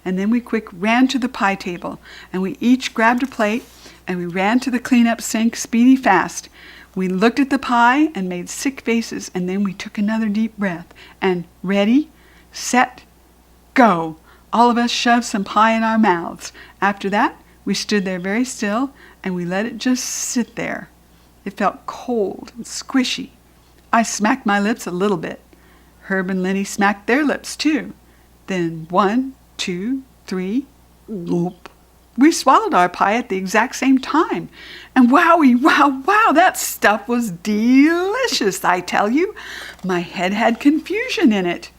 and then we quick ran to the pie table, and we each grabbed a plate, and we ran to the cleanup sink speedy fast. We looked at the pie and made sick faces, and then we took another deep breath, and ready, set, go. All of us shoved some pie in our mouths. After that, we stood there very still, and we let it just sit there. It felt cold and squishy. I smacked my lips a little bit. Herb and Lenny smacked their lips too. Then 1, 2, 3, gulp. We swallowed our pie at the exact same time. And wowie, wow, that stuff was delicious, I tell you. My head had confusion in it.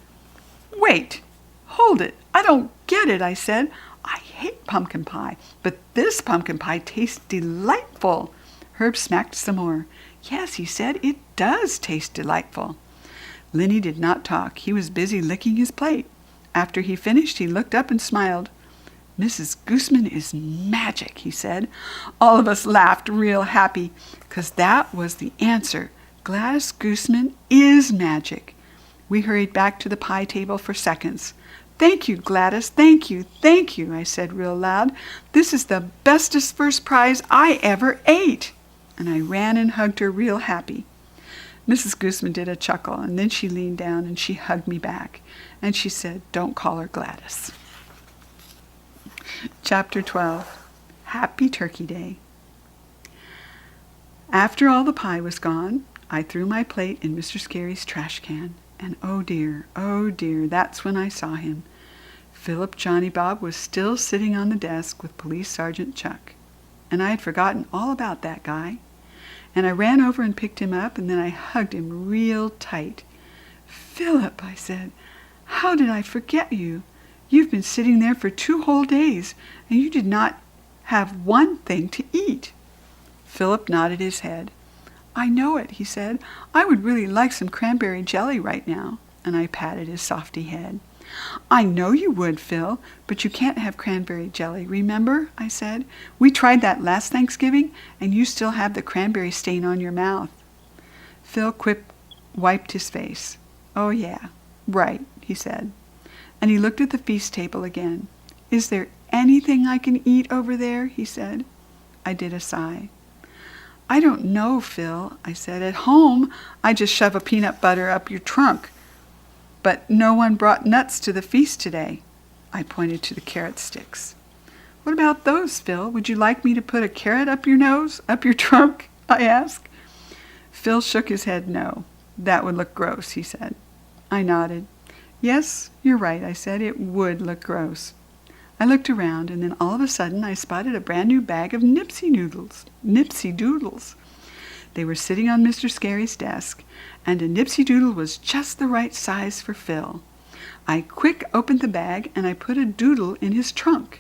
Wait, hold it. I don't get it, I said. I hate pumpkin pie, but this pumpkin pie tastes delightful. Herb smacked some more. Yes, he said, it does taste delightful. Lenny did not talk. He was busy licking his plate. After he finished, he looked up and smiled. Mrs. Gooseman is magic, he said. All of us laughed real happy, 'cause that was the answer. Gladys Gooseman is magic. We hurried back to the pie table for seconds. Thank you, Gladys, thank you, I said real loud. This is the bestest first prize I ever ate. And I ran and hugged her real happy. Mrs. Gooseman did a chuckle, and then she leaned down and she hugged me back. And she said, don't call her Gladys. Chapter 12. Happy Turkey Day. After all the pie was gone, I threw my plate in Mr. Scary's trash can. And oh dear, that's when I saw him. Philip Johnny Bob was still sitting on the desk with Police Sergeant Chuck. And I had forgotten all about that guy. And I ran over and picked him up, and then I hugged him real tight. Philip, I said, how did I forget you? You've been sitting there for 2 whole days, and you did not have one thing to eat. Philip nodded his head. I know it, he said. I would really like some cranberry jelly right now. And I patted his softy head. I know you would, Phil, but you can't have cranberry jelly, remember? I said. We tried that last Thanksgiving, and you still have the cranberry stain on your mouth. Phil wiped his face. Oh, yeah, right, he said. And he looked at the feast table again. Is there anything I can eat over there? He said. I did a sigh. I don't know, Phil, I said. At home, I just shove a peanut butter up your trunk. But no one brought nuts to the feast today. I pointed to the carrot sticks. What about those, Phil? Would you like me to put a carrot up your nose, up your trunk? I asked. Phil shook his head no. That would look gross, he said. I nodded. Yes, you're right, I said. It would look gross. I looked around, and then all of a sudden I spotted a brand new bag of Nipsey Doodles. They were sitting on Mr. Scary's desk, and a Nipsey Doodle was just the right size for Phil. I quick opened the bag, and I put a doodle in his trunk.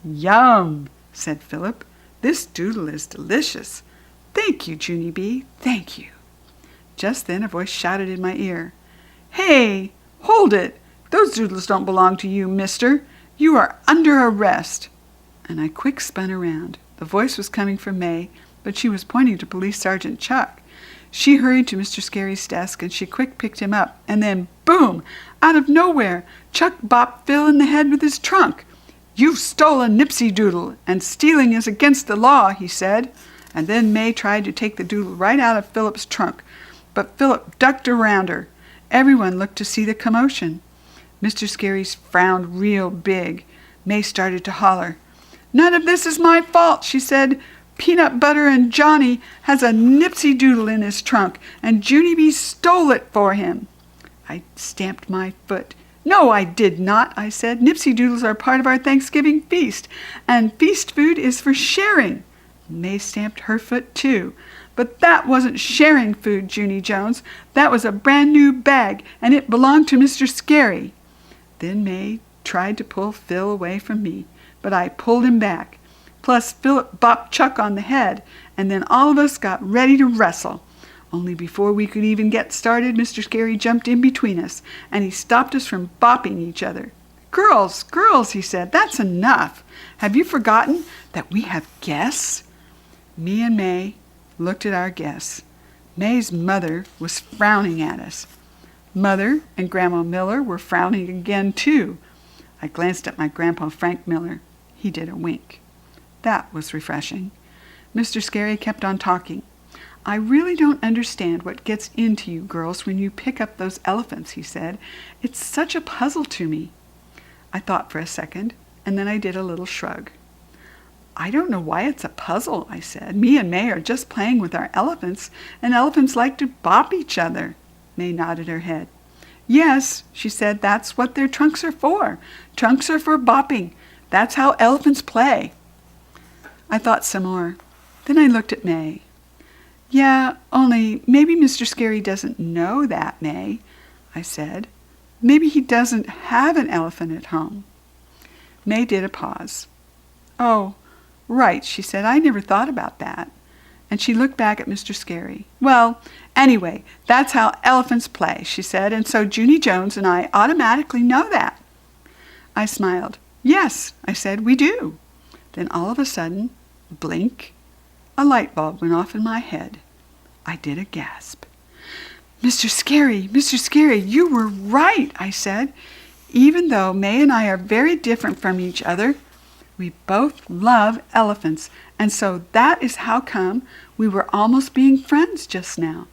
"Yum," said Philip. "This doodle is delicious. Thank you, Junie B. Thank you." Just then a voice shouted in my ear, "Hey, hold it! Those doodles don't belong to you, mister. You are under arrest." And I quick spun around. The voice was coming from May, but she was pointing to Police Sergeant Chuck. She hurried to Mr. Scary's desk, and she quick picked him up, and then, boom! Out of nowhere, Chuck bopped Phil in the head with his trunk. "You've stolen Nipsey Doodle, and stealing is against the law," he said. And then May tried to take the doodle right out of Philip's trunk, but Philip ducked around her. Everyone looked to see the commotion. Mr. Scary frowned real big. May started to holler. "None of this is my fault," she said. "Peanut Butter and Johnny has a Nipsey Doodle in his trunk, and Junie B stole it for him." I stamped my foot. "No, I did not," I said. "Nipsey Doodles are part of our Thanksgiving feast, and feast food is for sharing." May stamped her foot too. "But that wasn't sharing food, Junie Jones. That was a brand new bag, and it belonged to Mr. Scary." Then May tried to pull Phil away from me, but I pulled him back. Plus Philip bopped Chuck on the head, and then all of us got ready to wrestle. Only before we could even get started, Mr. Scary jumped in between us, and he stopped us from bopping each other. Girls, he said, "that's enough. Have you forgotten that we have guests?" Me and May looked at our guests. May's mother was frowning at us. Mother and Grandma Miller were frowning again, too. I glanced at my Grandpa Frank Miller. He did a wink. That was refreshing. Mr. Scary kept on talking. "I really don't understand what gets into you girls when you pick up those elephants," he said. "It's such a puzzle to me." I thought for a second, and then I did a little shrug. "I don't know why it's a puzzle," I said. "Me and May are just playing with our elephants, and elephants like to bop each other." May nodded her head. "Yes," she said, "that's what their trunks are for. Trunks are for bopping. That's how elephants play." I thought some more. Then I looked at May. "Yeah, only maybe Mr. Scary doesn't know that, May," I said. "Maybe he doesn't have an elephant at home." May did a pause. "Oh, right," she said. "I never thought about that." And she looked back at Mr. Scary. "Well, anyway, that's how elephants play," she said, "and so Junie Jones and I automatically know that." I smiled. "Yes," I said, "we do." Then all of a sudden, blink, a light bulb went off in my head. I did a gasp. Mr. Scary, you were right," I said. "Even though May and I are very different from each other, we both love elephants, and so that is how come we were almost being friends just now,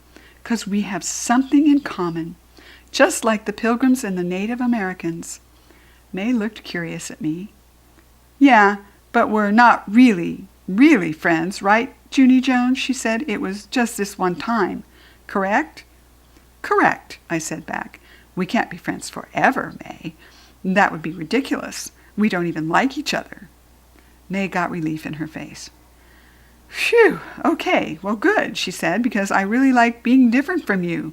'cause we have something in common, just like the Pilgrims and the Native Americans." May looked curious at me. "Yeah, but we're not really friends, right, Junie Jones?" she said. "It was just this one time, correct?" "Correct," I said back. "We can't be friends forever, May. That would be ridiculous. We don't even like each other." May got relief in her face. "Phew, okay, well good," she said, "because I really like being different from you."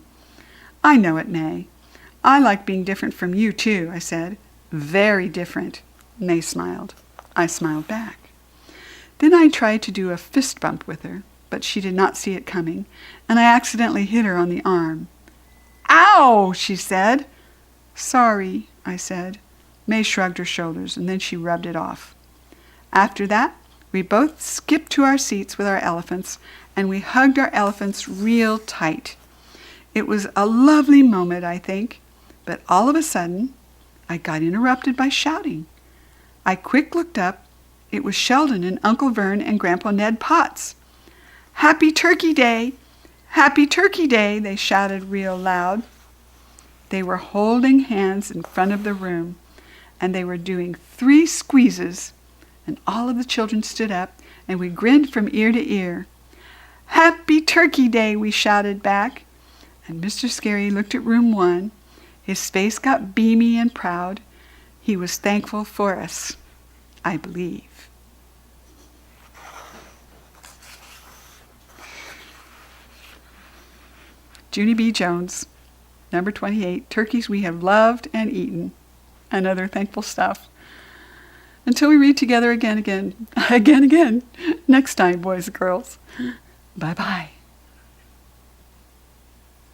"I know it, May. I like being different from you, too," I said. "Very different." May smiled. I smiled back. Then I tried to do a fist bump with her, but she did not see it coming, and I accidentally hit her on the arm. "Ow!" she said. "Sorry," I said. May shrugged her shoulders, and then she rubbed it off. After that, we both skipped to our seats with our elephants, and we hugged our elephants real tight. It was a lovely moment, I think, but all of a sudden, I got interrupted by shouting. I quick looked up. It was Sheldon and Uncle Vern and Grandpa Ned Potts. "Happy Turkey Day! Happy Turkey Day!" they shouted real loud. They were holding hands in front of the room, and they were doing 3 squeezes, and all of the children stood up, and we grinned from ear to ear. "Happy Turkey Day!" we shouted back. And Mr. Scary looked at room 1. His face got beamy and proud. He was thankful for us. I believe. Junie B. Jones, number 28, Turkeys We Have Loved and Eaten, and other thankful stuff. Until we read together again, next time, boys and girls. Bye-bye.